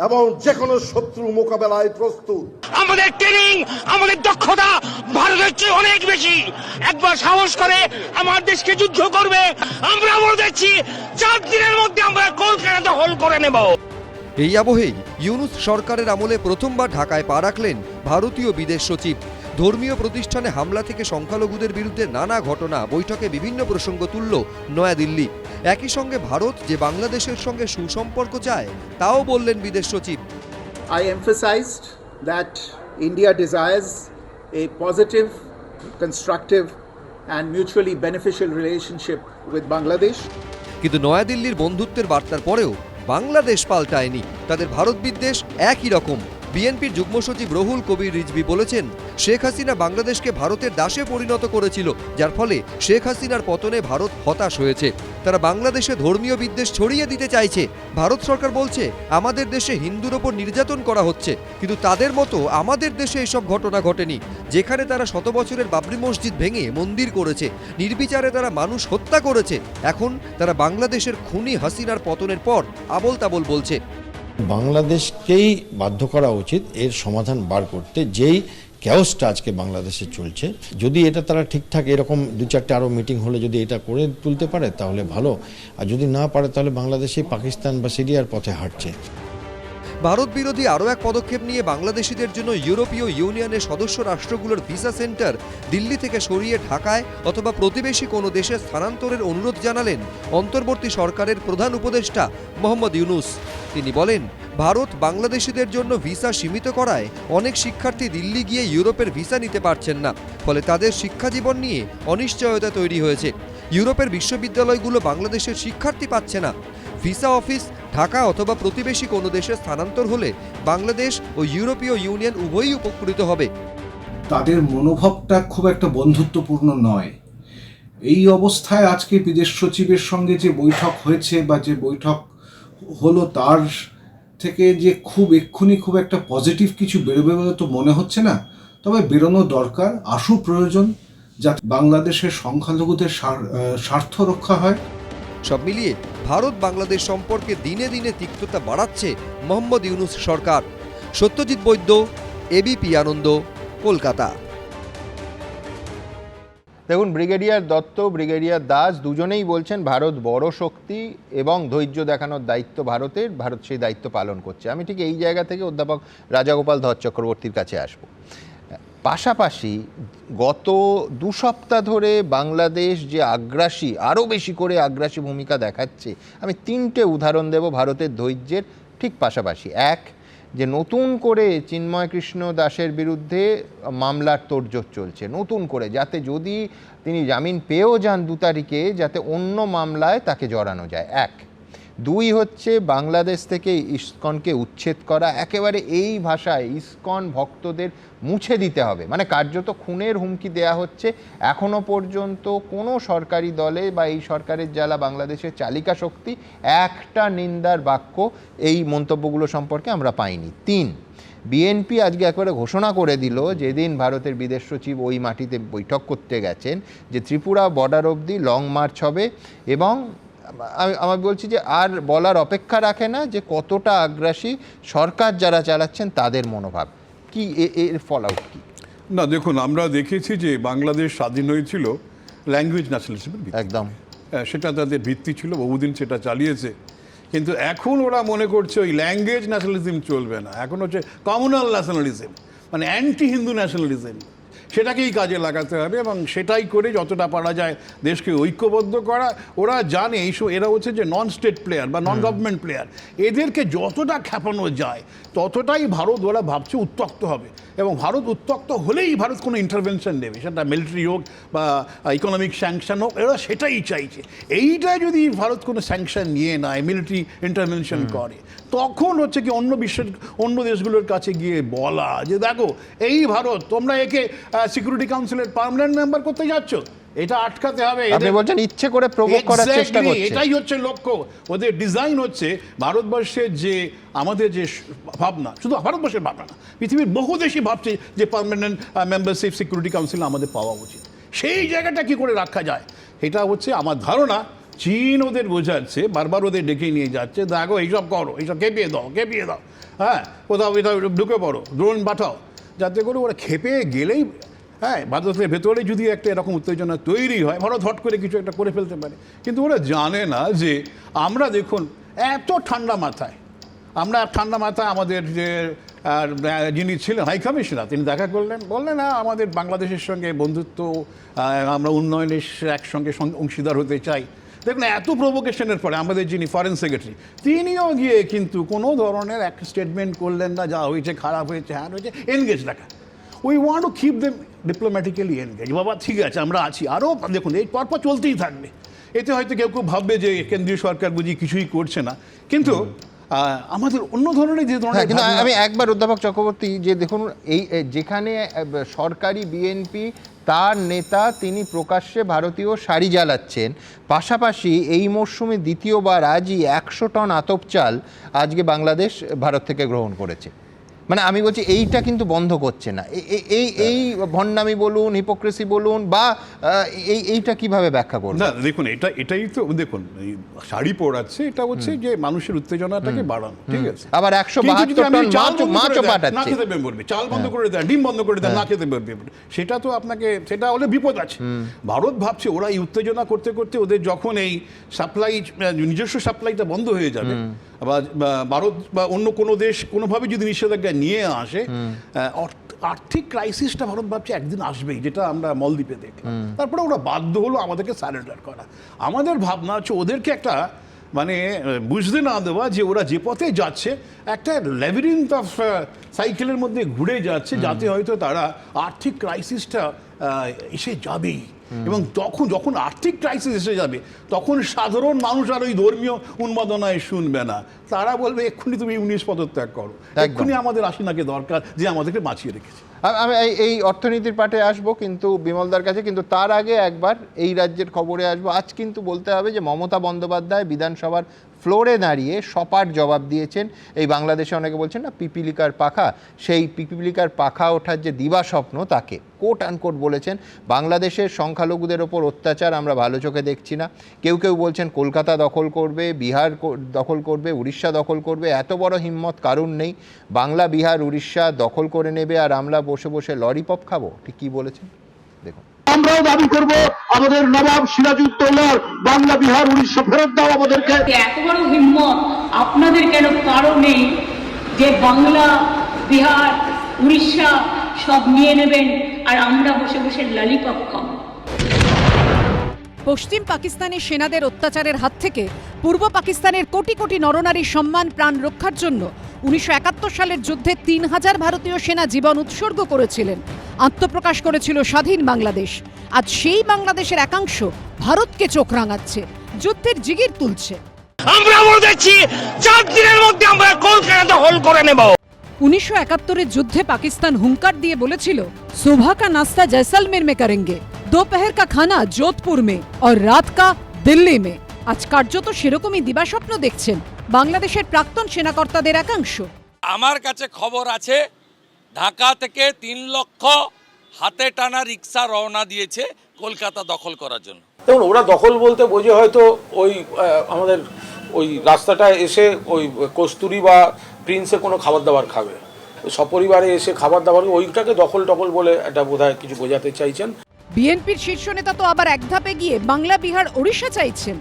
এবং যে কোনো শত্রু মোকাবেলায় প্রস্তুত। আমাদের ট্রেনিং, আমাদের দক্ষতা ভারতের চেয়ে অনেক বেশি। একবার সাহস করে আমার দেশকে যুদ্ধ করবে, আমরা বলে দিচ্ছি 4 দিনের মধ্যে আমরা কলকাতা দখল করে নেব। এই আবহেই ইউনূস সরকারের আমলে প্রথমবার ঢাকায় পা রাখলেন ভারতীয় বিদেশ সচিব। ধর্মীয় প্রতিষ্ঠানে হামলা থেকে সংখ্যালঘুদের বিরুদ্ধে নানা ঘটনা, বৈঠকে বিভিন্ন প্রসঙ্গ তুলল নয়াদিল্লি। একই সঙ্গে ভারত যে বাংলাদেশের সঙ্গে সুসম্পর্ক চায় তাও বললেন বিদেশ সচিব। I emphasized that India desires a positive, constructive and mutually beneficial relationship with Bangladesh. কিন্তু নয়াদিল্লির বন্ধুত্বের বার্তার পরেও বাংলাদেশ পাল্টায়নি, তাদের ভারত বিদ্বেষ একই রকম। বিএনপির যুগ্ম সচিব রুহুল কবির রিজভী বলেছেন, শেখ হাসিনা বাংলাদেশকে ভারতের দাসে পরিণত করেছিল, যার ফলে শেখ হাসিনার পতনে ভারত হতাশ হয়েছে। তারা বাংলাদেশে ধর্মীয় বিদ্বেষ ছড়িয়ে দিতে চাইছে। ভারত সরকার বলছে আমাদের দেশে হিন্দুর ওপর নির্যাতন করা হচ্ছে, কিন্তু তাদের মতো আমাদের দেশে এসব ঘটনা ঘটেনি। যেখানে তারা শত বছরের বাবরি মসজিদ ভেঙে মন্দির করেছে, নির্বিচারে তারা মানুষ হত্যা করেছে, এখন তারা বাংলাদেশের খুনি হাসিনার পতনের পর আবোল তাবোল বলছে। বাংলাদেশকেই বাধ্য করা উচিত এর সমাধান বার করতে। যেই ক্যাওসটা আজকে বাংলাদেশে চলছে, যদি এটা তারা ঠিকঠাক এরকম 2-4টে আরও মিটিং হলে যদি এটা করে তুলতে পারে তাহলে ভালো, আর যদি না পারে তাহলে বাংলাদেশে পাকিস্তান বা সিরিয়ার পথে হাঁটছে। ভারত বিরোধী আরও এক পদক্ষেপ নিয়ে বাংলাদেশিদের জন্য ইউরোপীয় ইউনিয়নের সদস্য রাষ্ট্রগুলোর ভিসা সেন্টার দিল্লি থেকে সরিয়ে ঢাকায় অথবা প্রতিবেশী কোনো দেশে স্থানান্তরের অনুরোধ জানালেন অন্তর্বর্তী সরকারের প্রধান উপদেষ্টা মোহাম্মদ ইউনুস। তিনি বলেন, ভারত বাংলাদেশিদের জন্য ভিসা সীমিত করায় অনেক শিক্ষার্থী দিল্লি গিয়ে ইউরোপের ভিসা নিতে পারছেন না, ফলে তাদের শিক্ষাজীবন নিয়ে অনিশ্চয়তা তৈরি হয়েছে। ইউরোপের বিশ্ববিদ্যালয়গুলো বাংলাদেশের শিক্ষার্থী পাচ্ছে না। ভিসা অফিস ঢাকা অথবা প্রতিবেশী কোনো দেশে স্থানান্তর হলে বাংলাদেশ ও ইউরোপীয় ইউনিয়ন উভয়ই উপকৃত হবে। তাদের মনোভাবটা খুব একটা বন্ধুত্বপূর্ণ নয়। এই অবস্থায় আজকে বিদেশ সচিবের সঙ্গে যে বৈঠক হয়েছে বা যে বৈঠক হলো, তার থেকে যে এক্ষুনি খুব একটা পজিটিভ কিছু বেরোবে বলে তো মনে হচ্ছে না। তবে বেরোনো দরকার, আশু প্রয়োজন, যাতে বাংলাদেশের সংখ্যালঘুদের স্বার্থ রক্ষা হয়। সব মিলিয়ে ভারত বাংলাদেশ সম্পর্কে দিনে দিনে তিক্ততা বাড়াচ্ছে মোহাম্মদ ইউনুস সরকার। সত্যজিৎ বৈদ্য, এবিপি আনন্দ, কলকাতা। দেখুন, ব্রিগেডিয়ার দত্ত, ব্রিগেডিয়ার দাস দুজনেই বলছেন ভারত বড় শক্তি এবং ধৈর্য দেখানোর দায়িত্ব ভারতের, ভারত সেই দায়িত্ব পালন করছে। আমি ঠিক এই জায়গা থেকে অধ্যাপক রাজাগোপাল ধর চক্রবর্তীর কাছে আসব। পাশাপাশি গত 2 সপ্তাহ ধরে বাংলাদেশ যে আগ্রাসী, আরও বেশি করে আগ্রাসী ভূমিকা দেখাচ্ছে, আমি 3টে উদাহরণ দেব ভারতের ধৈর্যের ঠিক পাশাপাশি। এক, যে নতুন করে চিন্ময় কৃষ্ণ দাসের বিরুদ্ধে মামলার তোড়জোড় চলছে, নতুন করে, যাতে যদি তিনি জামিন পেয়েও যান 2 তারিখে, যাতে অন্য মামলায় তাকে জড়ানো যায়। 1। 2 হচ্ছে বাংলাদেশ থেকে ইসকনকে উচ্ছেদ করা, একেবারে এই ভাষায় ইসকন ভক্তদের মুছে দিতে হবে, মানে কার্যত খুনের হুমকি দেয়া হচ্ছে। এখনো পর্যন্ত কোনো সরকারি দলে বা এই সরকারের যারা বাংলাদেশের চালিকা শক্তি একটা নিন্দার বাক্য এই মন্তব্যগুলো সম্পর্কে আমরা পাইনি। 3, বিএনপি আজকে একবারে ঘোষণা করে দিল, যেদিন ভারতের বিদেশ সচিব ওই মাটিতে বৈঠক করতে গেছেন, যে ত্রিপুরা বর্ডার অবধি লং মার্চ হবে, এবং আমি বলছি যে আর বলার অপেক্ষা রাখে না যে কতটা আগ্রাসী সরকার যারা চালাচ্ছেন তাদের মনোভাব কি, এর ফল আউট কি? না, দেখুন, আমরা দেখেছি যে বাংলাদেশ স্বাধীন হয়েছিল ল্যাঙ্গুয়েজ ন্যাশনালিজমের ভিত্তিতে। একদম, সেটা তাদের ভিত্তি ছিল, বহুদিন সেটা চালিয়েছে। কিন্তু এখন ওরা মনে করছে ওই ল্যাঙ্গুয়েজ ন্যাশনালিজম চলবে না, এখন হচ্ছে কমিউনাল ন্যাশনালিজম, মানে অ্যান্টি হিন্দু ন্যাশনালিজম, সেটাকেই কাজে লাগাতে হবে এবং সেটাই করে যতটা পারা যায় দেশকে ঐক্যবদ্ধ করা। ওরা জানে এরা হচ্ছে যে নন স্টেট প্লেয়ার বা নন গভর্নমেন্ট প্লেয়ার, এদেরকে যতটা খেপানো যায় ততটাই ভারত, ওরা ভাবছে, উত্তক্ত হবে। এবং ভারত উত্তক্ত হলেই ভারত কোনো ইন্টারভেনশন নেবে, সেটা মিলিটারি হোক বা ইকোনমিক স্যাংশন হোক, এরা সেটাই চাইছে। এইটা যদি ভারত কোনো স্যাংশন নিয়ে নেয়, মিলিটারি ইন্টারভেনশন করে, তখন হচ্ছে কি অন্য দেশগুলোর কাছে গিয়ে বলা যে দেখো এই ভারত, তোমরা একে সিকিউরিটি কাউন্সিলের পার্মানেন্ট মেম্বার করতে যাচ্ছ, এটা আটকাতে হবে। আপনি বলছেন ইচ্ছে করে প্রভোক করার চেষ্টা করছে, এটাই হচ্ছে লক্ষ্য ওদের। ডিজাইন হচ্ছে ভারতবর্ষের যে আমাদের যে ভাবনা, শুধু ভারতবর্ষের ভাবনা না, পৃথিবীর বহু দেশই ভাবছে যে পার্মানেন্ট মেম্বারশিপ সিকিউরিটি কাউন্সিল আমাদের পাওয়া উচিত। সেই জায়গাটা কি করে রাখা যায়, এটা হচ্ছে আমার ধারণা। চীন ওদের বোঝাচ্ছে, বারবার ওদের ডেকে নিয়ে যাচ্ছে, দেখো এইসব করো, এইসব খেপিয়ে দাও, হ্যাঁ, কোথাও এটা ঢুকে পড়ো, ড্রোন পাঠাও, যাতে করে ওরা খেপে গেলেই, হ্যাঁ, ভারতের ভেতরে যদি একটা এরকম উত্তেজনা তৈরি হয়, ভারত হট করে কিছু একটা করে ফেলতে পারে। কিন্তু ওরা জানে না যে আমরা, দেখুন, এত ঠান্ডা মাথায় আমাদের যে যিনি ছিলেন হাই কমিশনার, তিনি দেখা করলেন, বললেন না আমাদের বাংলাদেশের সঙ্গে বন্ধুত্ব, আমরা উন্নয়নের একসঙ্গে অংশীদার হতে চাই। দেখুন, এত প্রভোকেশনের পরে আমাদের যিনি ফরেন সেক্রেটারি, তিনিও গিয়ে কিন্তু কোনো ধরনের এক স্টেটমেন্ট করলেন না, যা হয়েছে খারাপ হয়েছে, হ্যাঁ হয়েছে, এনগেজ রাখা। We want to keep them diplomatically engage. বাবা ঠিক আছে, আমরা আছি, আরও দেখুন এই পরপর চলতেই থাকবে। এতে হয়তো কেউ কেউ ভাববে যে কেন্দ্রীয় সরকার বুঝি কিছুই করছে না, কিন্তু আমাদের অন্য ধরনের যে ধরনের কিন্তু আমি একবার অধ্যাপক চক্রবর্তী যে দেখুন এই যেখানে সরকারি বিএনপি তার নেতা তিনি প্রকাশ্যে ভারতীয় শাড়ি জ্বালাচ্ছেন, পাশাপাশি এই মরশুমে দ্বিতীয়বার আজই 100 টন আতপ চাল আজকে বাংলাদেশ ভারত থেকে গ্রহণ করেছে। মানে আমি বলছি এইটা কিন্তু বন্ধ করছে না। এই ভণ্ডামি বলুন, হিপোক্রেসি বলুন, বা এইটা কিভাবে ব্যাখ্যা করবেন? না দেখুন, এটাই তো দেখুন, এই শাড়ি পরাচ্ছে এটা হচ্ছে যে মানুষের উত্তেজনাটাকে বাড়ানো, ঠিক আছে। আবার 172 টন মাছও পাঠাচ্ছে, না খেতে বলবে, চাল বন্ধ করে দেন, ডিম বন্ধ করে দেন, না খেতে বলবে, সেটা তো আপনাকে, সেটা হলে বিপদ আছে। ভারত ভাবছে ওরা এই উত্তেজনা করতে করতে ওদের যখন এই সাপ্লাই, নিজস্ব সাপ্লাইটা বন্ধ হয়ে যাবে, বা ভারত বা অন্য কোনো দেশ কোনোভাবে যদি নিষেধাজ্ঞা নিয়ে আসে, আর্থিক ক্রাইসিসটা ভারত ভাবছে একদিন আসবেই, যেটা আমরা মলদ্বীপে দেখলাম। তারপরে ওরা বাধ্য হলো আমাদেরকে সারেন্ডার করা। আমাদের ভাবনা হচ্ছে ওদেরকে একটা মানে বুঝতে না দেওয়া যে ওরা যে পথে যাচ্ছে একটা ল্যাবিরিন্থ অফ সাইকেলের মধ্যে ঘুরে যাচ্ছে, যাতে হয়তো তারা আর্থিক ক্রাইসিসটা এসে যাবেই। এবং যখন আর্থিক ক্রাইসিস এসে যাবে তখন সাধারণ মানুষ আর ওই ধর্মীয় উন্মাদনায় শুনবে না, তারা বলবে এক্ষুনি তুমি 19 পদত্যাগ করো, এক্ষুনি আমাদের আশিনাকে দরকার যে আমাদেরকে বাঁচিয়ে রেখেছে। আমি এই অর্থনীতির পাঠে আসবো কিন্তু বিমলদার কাছে, কিন্তু তার আগে একবার এই রাজ্যের খবরে আসবো। আজ কিন্তু বলতে হবে যে মমতা বন্দ্যোপাধ্যায় বিধানসভার ফ্লোরে দাঁড়িয়ে সপাট জবাব দিয়েছেন। এই বাংলাদেশে অনেকে বলছেন না পিপিলিকার পাখা, সেই পিপিলিকার পাখা ওঠার যে দিবাস্বপ্ন তাকে কোট আনকোট বলেছেন বাংলাদেশের সংখ্যালঘুদের ওপর অত্যাচার আমরা ভালো চোখে দেখছি না। কেউ কেউ বলছেন কলকাতা দখল করবে, বিহার দখল করবে, উড়িষ্যা দখল করবে। এত বড় হিম্মত কারণ নেই, বাংলা, বিহার, উড়িষ্যা দখল করে নেবে আর আমরা বসে বসে লরিপপ খাবো। ঠিক কি বলেছেন দেখুন। আমরাও দাবি করব আমাদের নবাব সিরাজউদ্দৌলার বাংলা, বিহার, উড়িষ্যা ফেরত দাও আমাদেরকে। এত বড় হিম্মত আপনাদের কেন কারণ নেই যে বাংলা, বিহার, উড়িষ্যা সব নিয়ে নেবেন আর আমরা বসে বসে ললিপপ খাবো? পশ্চিম পাকিস্তানের সেনাদের অত্যাচারের হাত থেকে পূর্ব পাকিস্তানের কোটি কোটি নরনারীর সম্মান প্রাণ রক্ষার জন্য 1971 সালের যুদ্ধে 3000 ভারতীয় সেনা জীবন উৎসর্গ করেছিলেন, আত্মপ্রকাশ করেছিল স্বাধীন বাংলাদেশ। আজ সেই বাংলাদেশের একাংশ ভারতকে চোখ রাঙাচ্ছে, যুদ্ধের জিগির তুলছে। আমরা বলে দিচ্ছি 4 দিনের মধ্যে আমরা কলকাতা দখল করে নেব। 1971 যুদ্ধে পাকিস্তান হুঙ্কার দিয়ে বলেছিল सुबह का नाश्ता जैसलमेर में करेंगे, दोपहर का खाना जोधपुर में और रात का दिल्ली में। আজ কার্যত সেরকমই দিবাস্বপ্ন দেখছেন বাংলাদেশের প্রাক্তন সেনাকর্তাদের একাংশ। আমার কাছে খবর আছে ঢাকা থেকে 3 লক্ষ হাতে টানা রিক্সা রওনা দিয়েছে কলকাতা দখল করার জন্য। দেখুন, ওরা দখল বলতে বোঝে হয়তো ওই আমাদের ওই রাস্তাটায় এসে ওই কস্তুরি বা প্রিন্সে কোনো খাবার দাবার খাবে, সপরিবারে এসে খাবার দাবার, ওইটাকে দখল টখল বলে এটা বোধহয় কিছু বোঝাতে চাইছেন। বিএনপির শীর্ষ নেতা তো আবার এক ধাপে গিয়ে বাংলা, বিহার, ওড়িশা চাইছেন।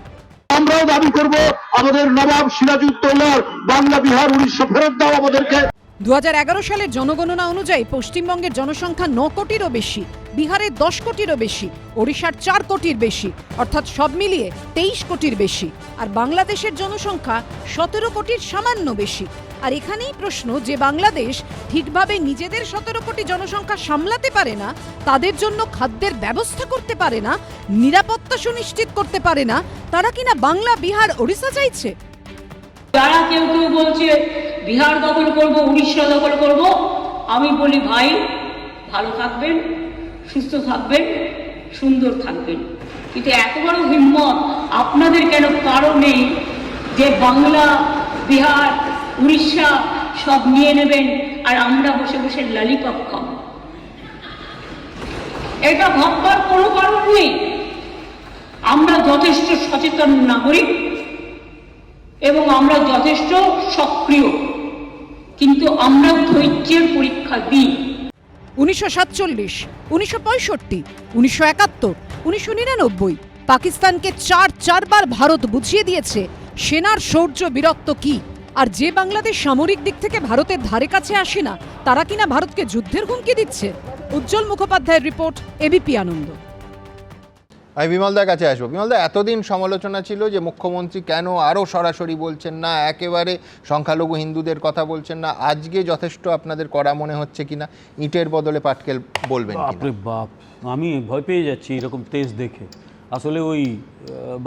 আমরাও দাবি করব আমাদের নবাব সিরাজউদ্দৌলার বাংলা, বিহার, উড়িষ্যা ফেরত দাও আমাদেরকে। 2011 সালের জনগণনা অনুযায়ী পশ্চিমবঙ্গের জনসংখ্যা 9 কোটিরও বেশি, বিহারের 10 কোটিরও বেশি, ওড়িশার 4 কোটির বেশি, অর্থাৎ সব মিলিয়ে 23 কোটির বেশি। আর বাংলাদেশের জনসংখ্যা 17 কোটির সামান্য বেশি। আর এখানেই প্রশ্ন যে বাংলাদেশ ঠিকভাবে নিজেদের 17 কোটি জনসংখ্যা সামলাতে পারে না, তাদের জন্য খাদ্যের ব্যবস্থা করতে পারে না, নিরাপত্তা সুনিশ্চিত করতে পারে না, তারা কিনা বাংলা, বিহার, ওড়িশা চাইছে। যারা কেউ কেউ বলছে বিহার দখল করব, উড়িষ্যা দখল করব, আমি বলি ভাই ভালো থাকবেন, সুস্থ থাকবেন, সুন্দর থাকবেন, কিন্তু এত বড় হিম্মত আপনাদের কেন কারণ নেই যে বাংলা, বিহার, উড়িষ্যা সব নিয়ে নেবেন আর আমরা বসে বসে ললিপপ খাবো? এটা ভাববার কোনো কারণ নেই। আমরা যথেষ্ট সচেতন নাগরিক এবং আমরা যথেষ্ট সক্রিয়, কিন্তু আমরা ধৈর্যের পরীক্ষা দিই। 1947, 1965, 1971, 1999 পাকিস্তানকে 4বার ভারত বুঝিয়ে দিয়েছে সেনার শৌর্য বীরত্ব কি। আর যে বাংলাদেশ সামরিক দিক থেকে ভারতের ধারে কাছে আসে না, তারা কিনা ভারতকে যুদ্ধের হুমকি দিচ্ছে। উজ্জ্বল মুখোপাধ্যায়ের রিপোর্ট, এবিপি আনন্দ। আমি বিমলদার কাছে আসবো। বিমলদা, এতদিন সমালোচনা ছিল যে মুখ্যমন্ত্রী কেন আরও সরাসরি বলছেন না, একেবারে সংখ্যালঘু হিন্দুদের কথা বলছেন না। আজকে যথেষ্ট আপনাদের কড়া মনে হচ্ছে কিনা, ইটের বদলে পাটকেল বলবেন? বাপরে বাপ, আমি ভয় পেয়ে যাচ্ছি এরকম তেজ দেখে। আসলে ওই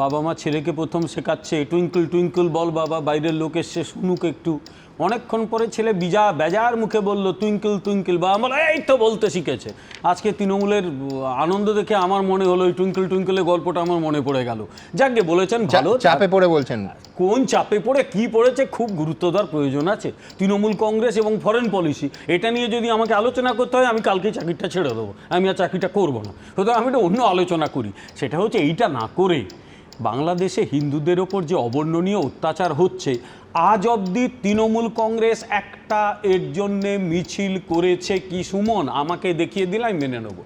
বাবা মা ছেলেকে প্রথম শেখাচ্ছে টুইঙ্কল টুইঙ্কল বল বাবা, বাইরের লোক এসছে শুনুক একটু। অনেকক্ষণ পরে ছেলে বেজার মুখে বলল টুইঙ্কল টুইঙ্কল, বাবা বলে এই তো বলতে শিখেছে। আজকে তৃণমূলের আনন্দ দেখে আমার মনে হলো ওই টুইঙ্কল টুইঙ্কলের গল্পটা আমার মনে পড়ে গেল। যাকে বলেছেন ভালো, চাপে পড়ে বলছেন। কোন চাপে পড়ে কি পড়েছে খুব গুরুত্ব দেওয়ার প্রয়োজন আছে। তৃণমূল কংগ্রেস এবং ফরেন পলিসি এটা নিয়ে যদি আমাকে আলোচনা করতে হয়, আমি কালকে চাকরিটা ছেড়ে দেবো, আমি আর চাকরিটা করবো না। সুতরাং আমি একটা অন্য আলোচনা করি, সেটা হচ্ছে এইটা না করে বাংলাদেশে হিন্দুদের ওপর যে অবর্ণনীয় অত্যাচার হচ্ছে, আজ অবধি তৃণমূল কংগ্রেস একটা এর জন্যে মিছিল করেছে কি সুমন? আমাকে দেখিয়ে দিলে আমি মেনে নেবো।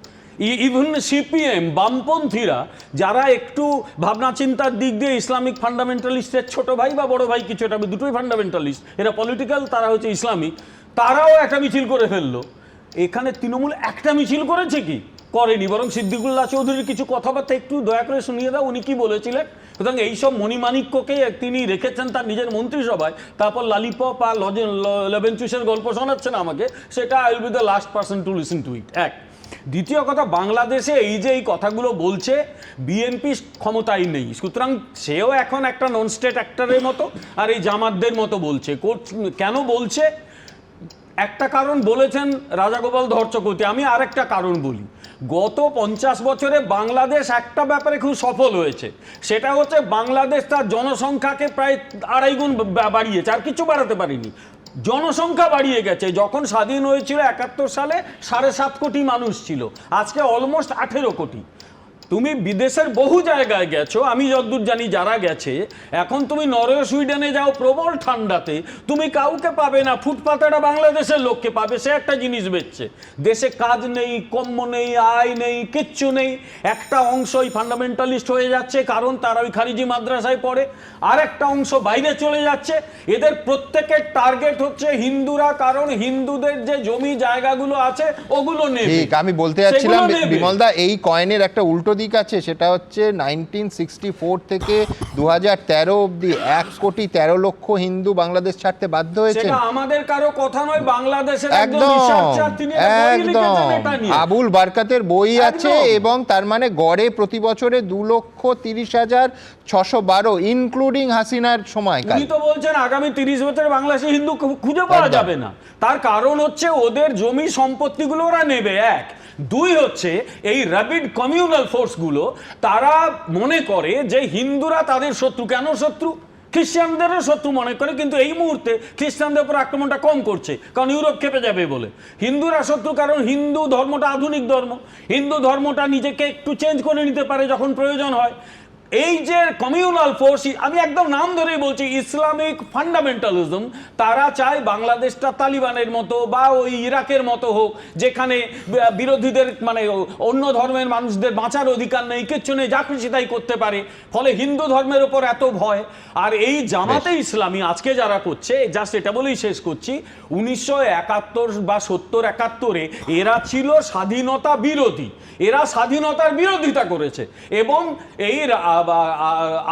ইভেন সিপিএম বামপন্থীরা যারা একটু ভাবনা চিন্তার দিক দিয়ে ইসলামিক ফান্ডামেন্টালিস্টের ছোট ভাই বা বড় ভাই কিছু একটা, দুটোই ফান্ডামেন্টালিস্ট, এরা পলিটিক্যাল, তারা হচ্ছে ইসলামিক, তারাও একটা মিছিল করে ফেললো। এখানে তৃণমূল একটা মিছিল করেছে কি? করেনি। বরং সিদ্দিকুল্লাহ চৌধুরীর কিছু কথাবার্তা একটু দয়া করে শুনিয়ে দাও, উনি কি বলেছিলেন। সুতরাং এইসব মণিমাণিক্যকে তিনি রেখেছেন তার নিজের মন্ত্রিসভায়, তারপর লালিপপ আর লেবেনচুসের গল্প শোনাচ্ছেন আমাকে, সেটা I will be the last person to listen to it. এক। দ্বিতীয় কথা, বাংলাদেশে এই যে এই কথাগুলো বলছে, বিএনপি ক্ষমতায় নেই, সুতরাং সেও এখন একটা নন স্টেট অ্যাক্টরের মতো আর এই জামাতদের মতো বলছে। কেন বলছে? একটা কারণ বলেছেন রাজাগোপাল ধরচকতি, আমি আরেকটা কারণ বলি। গত 50 বছরে বাংলাদেশ একটা ব্যাপারে খুব সফল হয়েছে, সেটা হচ্ছে বাংলাদেশ তার জনসংখ্যাকে প্রায় 2.5 গুণ বাড়িয়েছে, আর কিছু বাড়াতে পারিনি। জনসংখ্যা বাড়িয়ে গেছে। যখন স্বাধীন হয়েছিল 71 সালে 7.5 কোটি মানুষ ছিল, আজকে অলমোস্ট 18 কোটি। তুমি বিদেশের বহু জায়গায় গেছো, আমি যতদূর জানি যারা গেছে, এখন তুমি নরওয়ে সুইডেনে যাও প্রবল ঠান্ডাতে, তুমি কাউকে পাবে না, ফুটপাতেটা বাংলাদেশের লোককে পাবে, সে একটা জিনিস বেচছে। দেশে কাজ নেই, কম্ম নেই, আয় নেই, কিচ্ছু নেই। একটা অংশই ফান্ডামেন্টালিস্ট হয়ে যাচ্ছে কারণ তারা ওই খারিজি মাদ্রাসায় পড়ে, আর একটা অংশ বাইরে চলে যাচ্ছে। এদের প্রত্যেকের টার্গেট হচ্ছে হিন্দুরা, কারণ হিন্দুদের যে জমি জায়গাগুলো আছে ওগুলো নেবে। ঠিক, আমি বলতে যাচ্ছিলাম বিমলদা, এই কয়েনের একটা উল্টো দিক আছে, সেটা হচ্ছে 1964 থেকে 2013 অবধি 1,13,00,000 হিন্দু বাংলাদেশ ছাড়তে বাধ্য হয়েছে। সেটা আমাদের কারো কথা নয়, বাংলাদেশের একজন রিসার্চার তিনি বই লিখেছেন এটা নিয়ে। আবুল বারকাতের বই আছে, এবং তার মানে গড়ে প্রতি বছরে 2,30,612, ইনক্লুডিং হাসিনার সময়কাল। উনি তো বলছেন আগামী 30 বছরে বাংলাদেশে হিন্দু খুঁজে পাওয়া যাবে না। তার কারণ হচ্ছে ওদের জমি সম্পত্তিগুলো ওরা নেবে, এক। দুই হচ্ছে এই র্যাপিড কমিউনাল ফোর্সগুলো, তারা মনে করে যে হিন্দুরা তাদের শত্রু। কেন শত্রু? খ্রিস্টানদেরও শত্রু মনে করে, কিন্তু এই মুহূর্তে খ্রিস্টানদের উপর আক্রমণটা কম করছে, কারণ ইউরোপ খেপে যাবে বলে। হিন্দুরা শত্রু কারণ হিন্দু ধর্মটা আধুনিক ধর্ম, হিন্দু ধর্মটা নিজেকে একটু চেঞ্জ করে নিতে পারে যখন প্রয়োজন হয়। এই যে কমিউনাল ফোর্স, আমি একদম নাম ধরেই বলছি, ইসলামিক ফান্ডামেন্টালিজম, তারা চায় বাংলাদেশটা তালিবানের মতো বা ওই ইরাকের মতো হোক, যেখানে বিরোধীদের মানে অন্য ধর্মের মানুষদের বাঁচার অধিকার নেই, কিচ্ছু নেই, যা খুশি তাই করতে পারে। ফলে হিন্দু ধর্মের ওপর এত ভয়। আর এই জামাতে ইসলামী আজকে যারা করছে, জাস্ট এটা বলেই শেষ করছি, 1971 বা 70-71-এ এরা ছিল স্বাধীনতা বিরোধী, এরা স্বাধীনতার বিরোধিতা করেছে, এবং এই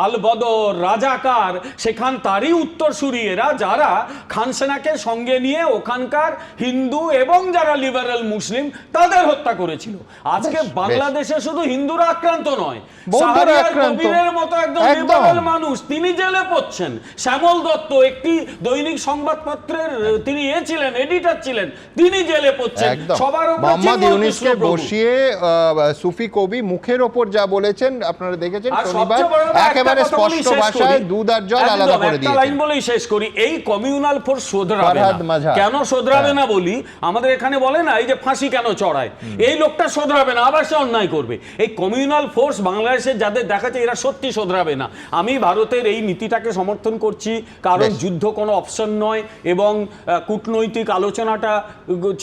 আলবদর, রাজাকার, সেখান তারই উত্তরসূরি এরা, যারা খানসেনাকে সঙ্গে নিয়ে ওখানকার হিন্দু এবং যারা লিবারেল মুসলিম তাদের হত্যা করেছিল। আজকে বাংলাদেশে শুধু হিন্দুরা আক্রান্ত নয়, কবিরের মতো একদম লিবারেল মানুষ তিনি জেলে পড়ছেন। শ্যামল দত্ত একটি দৈনিক সংবাদপত্রের তিনি ছিলেন, এডিটর ছিলেন, তিনি জেলে পড়ছেন। সবার মোহাম্মদ ইউনূসকে বসিয়ে সুফি কবি মুখের ওপর যা বলেছেন আপনারা দেখেছেন শনিবার, একেবারে স্পষ্ট ভাষায় দুধ আর জল আলাদা করে দিয়েছেন। লাইন বলেই শেষ করি, এই কমিউনাল ফোর্স শোধরাবে না। কেন শোধরাবে না বলি, আমাদের এখানে বলে না এই যে ফাঁসি কেন চড়ায়, এই লোকটা শোধরাবে না, আবার সে অন্যায় করবে। এই কমিউনাল ফোর্স বাংলাদেশে যাদের দেখাচ্ছে এরা সত্যি শোধরাবে না। আমি ভারতের এই নীতিটাকে সমর্থন করছি, কারণ যুদ্ধ কোনো অপশন নয়, এবং কূটনৈতিক আলোচনাটা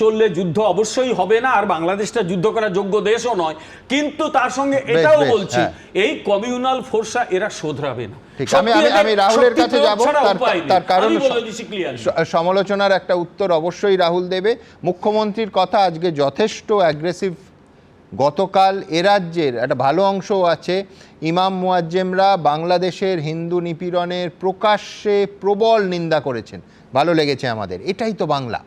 চললে যুদ্ধ অবশ্যই হবে না, আর বাংলাদেশটা যুদ্ধ করার যোগ্য দেশও নয়। কিন্তু তার সঙ্গে এটাও বলছি, এই কমিউনাল ফোর্সা এরা শোধরাবে না। আমি রাহুলের কাছে যাব, তার কারণ সমালোচনার একটা উত্তর অবশ্যই রাহুল দেবে। মুখ্যমন্ত্রীর কথা আজকে যথেষ্ট অ্যাগ্রেসিভ। গতকাল এ রাজ্যের একটা ভালো অংশও আছে, ইমাম মুয়াজ্জেমরা বাংলাদেশের হিন্দু নিপীড়নের প্রকাশ্যে প্রবল নিন্দা করেছেন। ভালো লেগেছে আমাদের, এটাই তো বাংলা।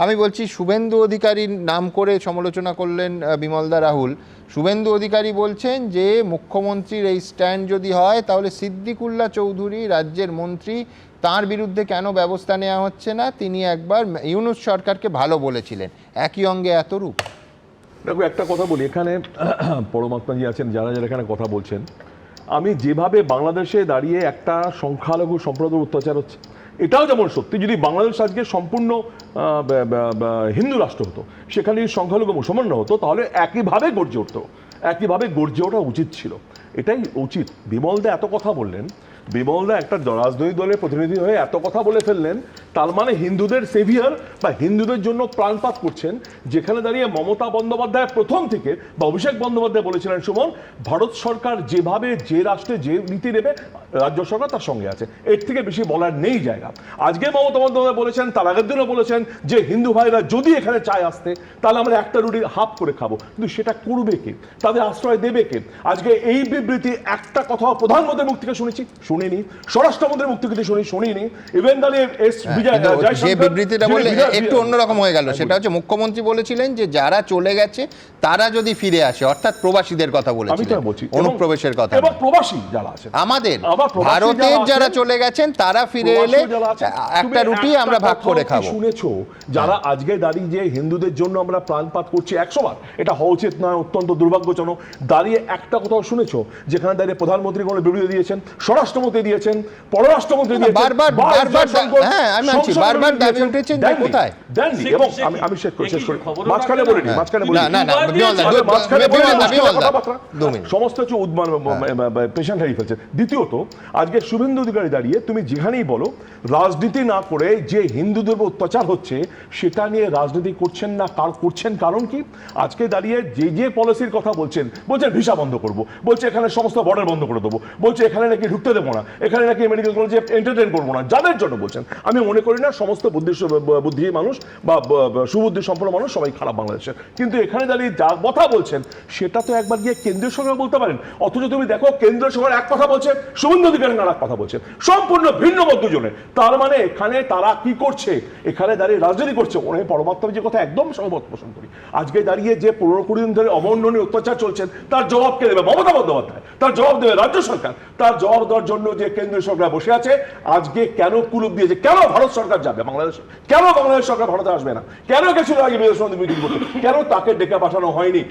আমি বলছি, শুভেন্দু অধিকারীর নাম করে সমালোচনা করলেন বিমলদা রাহুল। শুভেন্দু অধিকারী বলছেন যে মুখ্যমন্ত্রীর এই স্ট্যান্ড যদি হয় তাহলে সিদ্দিকুল্লাহ চৌধুরী রাজ্যের মন্ত্রী, তার বিরুদ্ধে কেন ব্যবস্থা নেওয়া হচ্ছে না? তিনি একবার ইউনূস সরকারকে ভালো বলেছিলেন, একই অঙ্গে এত রূপ। দেখো একটা কথা বলি, এখানে পরমাত্মাজি আছেন, যারা যারা এখানে কথা বলছেন, আমি যেভাবে বাংলাদেশে দাঁড়িয়ে একটা সংখ্যালঘু সম্প্রদায়ের অত্যাচার হচ্ছে, এটাও যেমন সত্যি, যদি বাংলাদেশ আজকে সম্পূর্ণ হিন্দু রাষ্ট্র হতো, সেখানে সংখ্যালঘু মুসলমান হতো, তাহলে একইভাবে গর্জে উঠতো, একইভাবে গর্জে ওঠা উচিত ছিল, এটাই উচিত। বিমলদা এত কথা বললেন, বিমলদা একটা রাজনৈতিক দলের প্রতিনিধি হয়ে এত কথা বলে ফেললেন, তার মানে হিন্দুদের সেভিয়ার বা হিন্দুদের জন্য প্রাণপাত করছেন, যেখানে দাঁড়িয়ে মমতা বন্দ্যোপাধ্যায় প্রথম থেকে বা অভিষেক বন্দ্যোপাধ্যায় বলেছিলেন, সুমন, ভারত সরকার যেভাবে যে রাষ্ট্রে যে নীতি নেবে রাজ্য সরকার তার সঙ্গে আছে, এর থেকে বেশি বলার নেই জায়গা। আজকে মমতা বন্দ্যোপাধ্যায় বলেছেন, তার আগের দিনও বলেছেন যে হিন্দু ভাইরা যদি এখানে চায় আসতে, তাহলে আমরা একটা রুটি হাফ করে খাবো, কিন্তু সেটা করবে কে? তাদের আশ্রয় দেবে কে? আজকে এই বিবৃতি একটা কথা প্রধানমন্ত্রীর মুখ থেকে শুনেছি, শুনিনি, স্বরাষ্ট্রমন্ত্রীর মুখ থেকে শুনিনি, ইভেন দাঁড়িয়ে যে বিবৃতিটা বললে একটু অন্যরকম হয়ে গেল, সেটা হচ্ছে মুখ্যমন্ত্রী বলেছিলেন যে যারা চলে গেছে তারা যদি ফিরে আসে, অর্থাৎ প্রবাসীদের কথা বলেছিলেন, অনুপ্রবেশের কথা, এবং প্রবাসী যারা আছেন আমাদের ভারতের যারা চলে গেছেন তারা ফিরে এলে একটা রুটি আমরা ভাগ করে খাবো। শুনেছো যারা আজকে দাঁড়িয়ে যে হিন্দুদের জন্য আমরা প্রাণপাত করছি 100 বার, এটা হওয়া উচিত নয়, অত্যন্ত দুর্ভাগ্যজনক, দাঁড়িয়ে একটা কথাও শুনেছো যেখানে দাঁড়িয়ে প্রধানমন্ত্রী কোনো বিবৃতি দিয়েছেন, স্বরাষ্ট্রমন্ত্রী দিয়েছেন, পররাষ্ট্রমন্ত্রী দিয়েছেন, বারবার দাবি উঠেছেন যে কোথায় দেননি। এবং আমি শেষ করি মাঝখানে বলিনি, সমস্ত কিছু পেশেন্ট হারিয়ে ফেলছে। দ্বিতীয়ত, আজকে শুভেন্দু অধিকারী দাঁড়িয়ে তুমি যেখানেই বলো রাজনীতি না করে যে হিন্দুদের অত্যাচার হচ্ছে সেটা নিয়ে রাজনীতি করছেন না, করছেন কারণ কি? আজকে দাঁড়িয়ে যে পলিসির কথা বলছেন ভিসা বন্ধ করবো, বলছে এখানে সমস্ত বর্ডার বন্ধ করে দেবো, বলছে এখানে নাকি ঢুকতে দেবো না, এখানে নাকি মেডিকেল কলেজে এন্টারটেইন করবো না, যাদের জন্য বলছেন। আমি মনে করি না সমস্ত বুদ্ধি মানুষ বা সুবুদ্ধি সম্পন্ন মানুষ সবাই খারাপ বাংলাদেশের, কিন্তু এখানে দাঁড়িয়ে যা কথা বলছেন সেটা তো একবার গিয়ে কেন্দ্রীয় সরকার বলতে পারেন। অথচ তুমি দেখো কেন্দ্রীয় সরকার এক কথা বলছে, শুভেন্দু অধিকারী আর এক কথা বলছে, সম্পূর্ণ ভিন্ন দুজনে। তার মানে এখানে তারা কি করছে? এখানে দাঁড়িয়ে রাজনীতি করছে। ওনাকে পরমাত্মা যে কথা একদম সহমত পোষণ করি। আজকে দাঁড়িয়ে যে 15-20 দিন ধরে অবর্ণনীয় অত্যাচার চলছেন তার জবাব কে দেবে? মমতা বন্দ্যোপাধ্যায়। তার জবাব দেবে রাজ্য সরকার। তার জবাব দেওয়ার জন্য যে কেন্দ্রীয় সরকার বসে আছে, আজকে কেন কুলুপ দিয়েছে? কেন ভারত সরকার যাবে বাংলাদেশে? কেন বাংলাদেশ সরকার ভারতে আসবে না? কেন গেছিল আগে বিদেশ মন্ত্রী মিটিং করতে? কেন তাকে ডেকে পাঠানো হয়নি?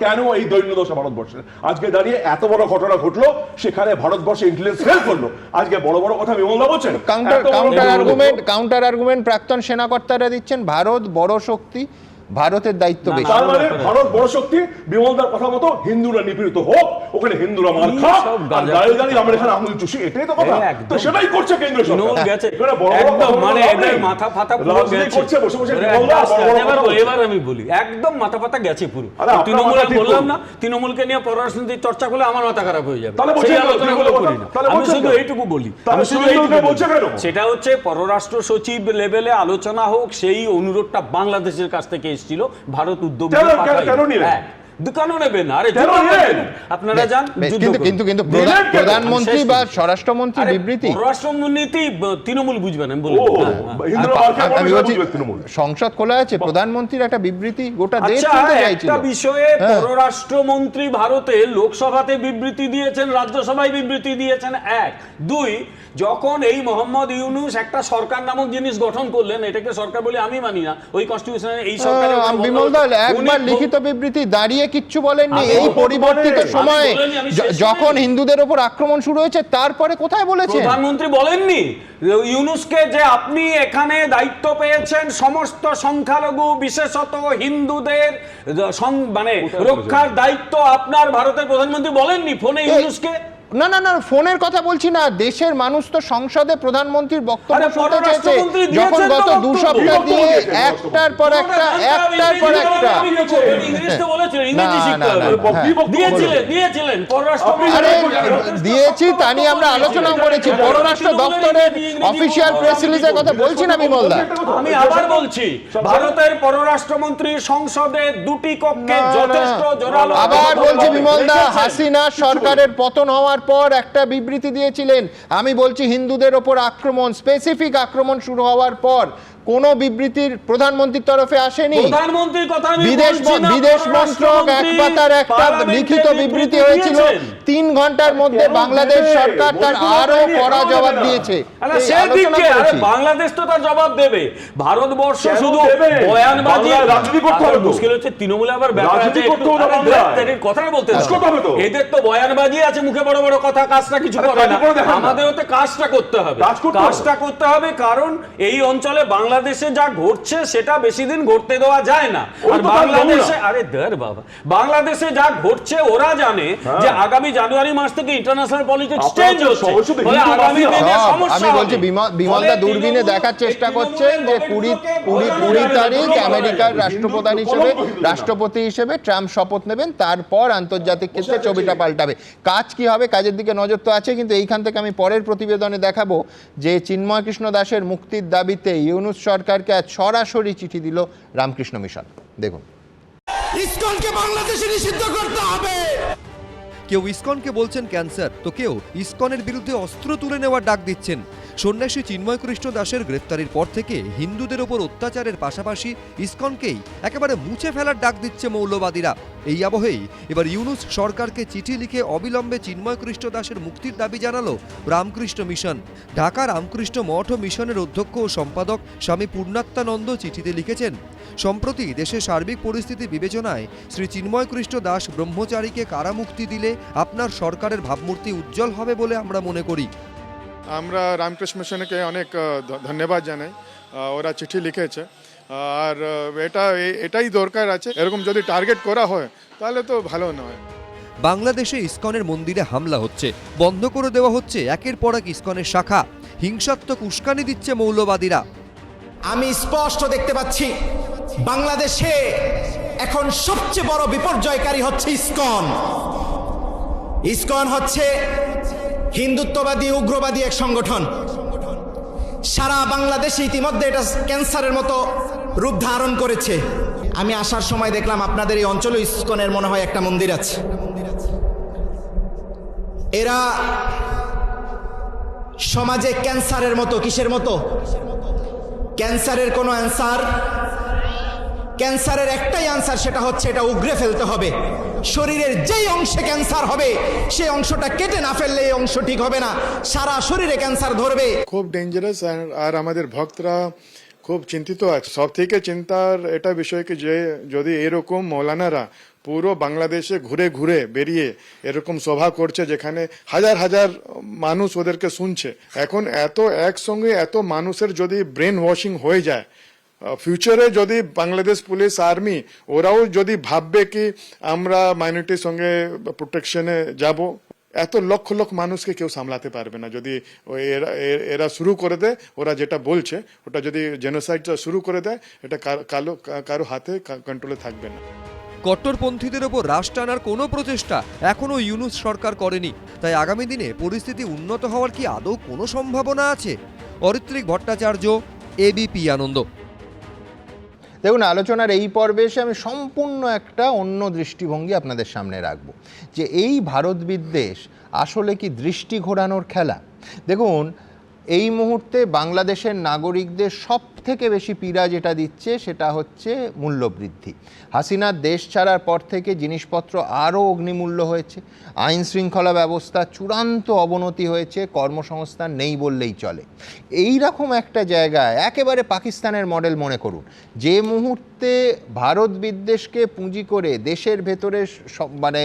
কেন এই দৈন্যদশা ভারতবর্ষে? আজকে দাঁড়িয়ে এত বড় ঘটনা ঘটলো, সেখানে ভারতবর্ষে ইন্টেলিজেন্স ফেল করলো। আজকে বড় বড় কথা বিমলদা বলছেন। কাউন্টার আর্গুমেন্ট প্রাক্তন সেনাকর্তারা দিচ্ছেন, ভারত বড় শক্তি, ভারতের দায়িত্ব বেশি। তার মানে ভারত বড় শক্তি, বিমলদার কথা মতো হিন্দুরা নিপীড়িত হোক, ওখানে হিন্দুরা মার খাক, আর দাঁড়িয়ে দাঁড়িয়ে আমরা এখানে আঙুল চুষি, এটাই তো কথা। তো সেটাই করছে কেন্দ্র সরকার। একদম মানে এদের মাথা ফাতা পুরো গেছে। এবার আমি বলি একদম মাথা ফাতা গেছে পুরো। তৃণমূল বললাম না, তৃণমূলকে নিয়ে পররাষ্ট্রনীতির চর্চা করলে আমার মাথা খারাপ হয়ে যাবে। আমি শুধু এইটুকু বলি, সেটা হচ্ছে পররাষ্ট্র সচিব লেভেলে আলোচনা হোক, সেই অনুরোধটা বাংলাদেশের কাছ থেকে এসেছিল। ভারত উদ্যোগ কেন নেবেন? আরে আপনারা যান, কিন্তু প্রধানমন্ত্রী বা স্বরাষ্ট্রমন্ত্রী বিবৃতি, পররাষ্ট্রনীতি তৃণমূল বুঝবেন। আমি বলি সংসদ খোলা আছে, প্রধানমন্ত্রীর একটা বিবৃতি গোটা দেশ একটা বিষয়ে পররাষ্ট্রমন্ত্রী ভারতে লোকসভাতে বিবৃতি দিয়েছেন, রাজ্যসভায় বিবৃতি দিয়েছেন। 1, 2, যখন এই মোহাম্মদ ইউনূস একটা সরকার নামক জিনিস গঠন করলেন, এটাকে সরকার বলে আমি মানি না, ওই কনস্টিটিউশনে এই সরকারের একবার লিখিত বিবৃতি দাঁড়িয়ে কিচ্ছু বলেননি। এই পরিবর্তিত সময়ে যখন হিন্দুদের উপর আক্রমণ শুরু হয়েছে তারপরে কোথায় বলেছেন? প্রধানমন্ত্রী বলেননি ইউনূসকে যে আপনি এখানে দায়িত্ব পেয়েছেন সমস্ত সংখ্যালঘু বিশেষত হিন্দুদের মানে রক্ষার দায়িত্ব আপনার, ভারতের প্রধানমন্ত্রী বলেননি ফোনে ইউনূসকে? না, ফোনের কথা বলছি না, দেশের মানুষ তো সংসদে প্রধানমন্ত্রীর বক্তব্য শুনতে চেয়েছে, যখন গত 2 সপ্তাহ দিয়ে একটার পর একটা দিয়েছি, তা নিয়ে আমরা আলোচনা করেছি। পররাষ্ট্র দপ্তরের অফিসিয়াল প্রেস রিলিজের কথা বলছি না বিমলদা। আমি আবার বলছি, ভারতের পররাষ্ট্রমন্ত্রী সংসদে 2টি কক্ষে যথেষ্ট জোরালো, আবার বলছি বিমলদা, হাসিনা সরকারের পতন হওয়ার পর একটা বিবৃতি দিয়েছিলেন। আমি বলছি হিন্দুদের ওপর আক্রমণ, স্পেসিফিক আক্রমণ শুরু হওয়ার পর কোনো বিবৃতির প্রধানমন্ত্রীর তরফে আসেনি। প্রধানমন্ত্রীর কথা আমি বিদেশ বলছি না, বিদেশ মন্ত্রক এক পাতার একটা লিখিত বিবৃতি হয়েছিল, 3 ঘন্টার মধ্যে বাংলাদেশ সরকার তার আরো কড়া জবাব দিয়েছে। বাংলাদেশ তো তার জবাব দেবে, ভারতবর্ষ শুধু বয়ানবাজি রাজনীতি করতে হবে। মুশকিল হচ্ছে তৃণমূলে আবার কথা বলতে এদের তো বয়ানবাজি আছে, মুখে বড় বড় কথা, কাজটা কিছু করে না। আমাদের ওতে কাজটা করতে হবে, কাজটা করতে হবে, কারণ এই অঞ্চলে বাংলাদেশে যা ঘটছে সেটা বেশি দিন ঘটতে দেওয়া যায় না। আর বাংলাদেশে বাংলাদেশে যা ঘটছে ওরা জানে যে আগামী জানুয়ারি মাস থেকে ইন্টারন্যাশনাল পলিটিক্স চেঞ্জ হচ্ছে। আমি বলছি বিমলদা দূরবীনে দেখার চেষ্টা করছেন যে 20 তারিখ আমেরিকার রাষ্ট্রপতি হিসেবে ট্রাম্প শপথ নেবেন, তারপর আন্তর্জাতিক ক্ষেত্রে ছবিটা পাল্টাবে। কাজ কি হবে, কাজের দিকে নজর তো আছে, কিন্তু এইখান থেকে আমি পরের প্রতিবেদনে দেখাবো যে চিন্ময় কৃষ্ণ দাসের মুক্তির দাবিতে ইউনূস সরকারকে আজ সরাসরি চিঠি দিল রামকৃষ্ণ মিশন। দেখুন, ইসকনকে বাংলাদেশে নিষিদ্ধ করতে হবে। কেউ ইসকনকে বলছেন ক্যান্সার, তো কেউ ইসকনের বিরুদ্ধে অস্ত্র তুলে নেওয়ার ডাক দিচ্ছেন। সন্ন্যাসী চিন্ময় কৃষ্ণ দাসের গ্রেফতারির পর থেকে হিন্দুদের ওপর অত্যাচারের পাশাপাশি ইসকনকেই একেবারে মুছে ফেলার ডাক দিচ্ছে মৌলবাদীরা। এই আবহেই এবার ইউনূস সরকারকে চিঠি লিখে অবিলম্বে চিন্ময় কৃষ্ণ দাসের মুক্তির দাবি জানালো রামকৃষ্ণ মিশন। ঢাকা রামকৃষ্ণ মঠ ও মিশনের অধ্যক্ষ ও সম্পাদক স্বামী পূর্ণাত্মানন্দ চিঠিতে লিখেছেন, সম্প্রতি দেশের সার্বিক পরিস্থিতি বিবেচনায় শ্রী চিন্ময় কৃষ্ণ দাস ব্রহ্মচারীকে কারামুক্তি দিলে আপনার সরকারের ভাবমূর্তি উজ্জ্বল হবে বলে আমরা মনে করি। আমরা রামকৃষ্ণ মিশনকে অনেক ধন্যবাদ জানাই, ওরা চিঠি লিখেছে, আর এটাই দরকার আছে। এরকম যদি টার্গেট করা হয় তাহলে তো ভালো নয়। বাংলাদেশে ইসকনের মন্দিরে হামলা হচ্ছে, বন্ধ করে দেওয়া হচ্ছে একের পর এক ইসকনের শাখা, হিংসাত্মক উস্কানি দিচ্ছে মৌলবাদীরা। আমি স্পষ্ট দেখতে পাচ্ছি বাংলাদেশে এখন সবচেয়ে বড় বিপর্যয়কারী হচ্ছে ইসকন। ইসকন হচ্ছে হিন্দুত্ববাদী উগ্রবাদী এক সংগঠন। সারা বাংলাদেশে ইতিমধ্যে এটা ক্যান্সারের মতো রূপ ধারণ করেছে। আমি আসার সময় দেখলাম আপনাদের এই অঞ্চলে ইসকনের মনে হয় একটা মন্দির আছে। এরা সমাজে ক্যান্সারের মতো, কিসের মতো? ক্যান্সারের কোনো অ্যান্সার, ক্যান্সারের একটাই অ্যান্সার, সেটা হচ্ছে এটা উগড়ে ফেলতে হবে। শরীরের যেই অংশে ক্যান্সার হবে সেই অংশটা কেটে না ফেললে এই অংশ ঠিক হবে না, সারা শরীরে ক্যান্সার ধরবে। খুব ডেঞ্জারাস, আর আমাদের ভক্তরা খুব চিন্তিত আছে। সব থেকে চিন্তার এটা বিষয় কি যে যদি এরকম মৌলানারা পুরো বাংলাদেশে ঘুরে ঘুরে বেরিয়ে এরকম সভা করছে যেখানে হাজার হাজার মানুষ ওদেরকে শুনছে, এখন এত একসঙ্গে এত মানুষের যদি ব্রেন ওয়াশিং হয়ে যায়, ফিউচারে যদি বাংলাদেশ পুলিশ আর্মি ওরাও যদি ভাববে কি আমরা মাইনরিটির সঙ্গে প্রোটেকশনে যাব, এত লক্ষ লক্ষ মানুষকে কেউ সামলাতে পারবে না। যদি এরা শুরু করে দেয়, ওরা যেটা বলছে ওটা যদি জেনোসাইডটা শুরু করে দেয়, এটা কারো হাতে কন্ট্রোলে থাকবে না। কট্টরপন্থীদের ওপর রাশ টানার কোনো প্রচেষ্টা এখনও ইউনূস সরকার করেনি, তাই আগামী দিনে পরিস্থিতি উন্নত হওয়ার কি আদৌ কোনো সম্ভাবনা আছে? অরিত্রিক ভট্টাচার্য, এবিপি আনন্দ। দেখুন, আলোচনার এই পর্বে এসে আমি সম্পূর্ণ একটা অন্য দৃষ্টিভঙ্গি আপনাদের সামনে রাখব, যে এই ভারত বিদ্বেষ আসলে কি দৃষ্টি ঘোরানোর খেলা। দেখুন, এই মুহূর্তে বাংলাদেশের নাগরিকদের সব থেকে বেশি পীড়া যেটা দিচ্ছে সেটা হচ্ছে মূল্যবৃদ্ধি। হাসিনার দেশ ছাড়ার পর থেকে জিনিসপত্র আরও অগ্নিমূল্য হয়েছে, আইন শৃঙ্খলা ব্যবস্থা চূড়ান্ত অবনতি হয়েছে, কর্মসংস্থান নেই বললেই চলে। এই রকম একটা জায়গায় একেবারে পাকিস্তানের মডেল মনে করুন, যে মুহূর্তে ভারত বিদ্বেষকে পুঁজি করে দেশের ভেতরে মানে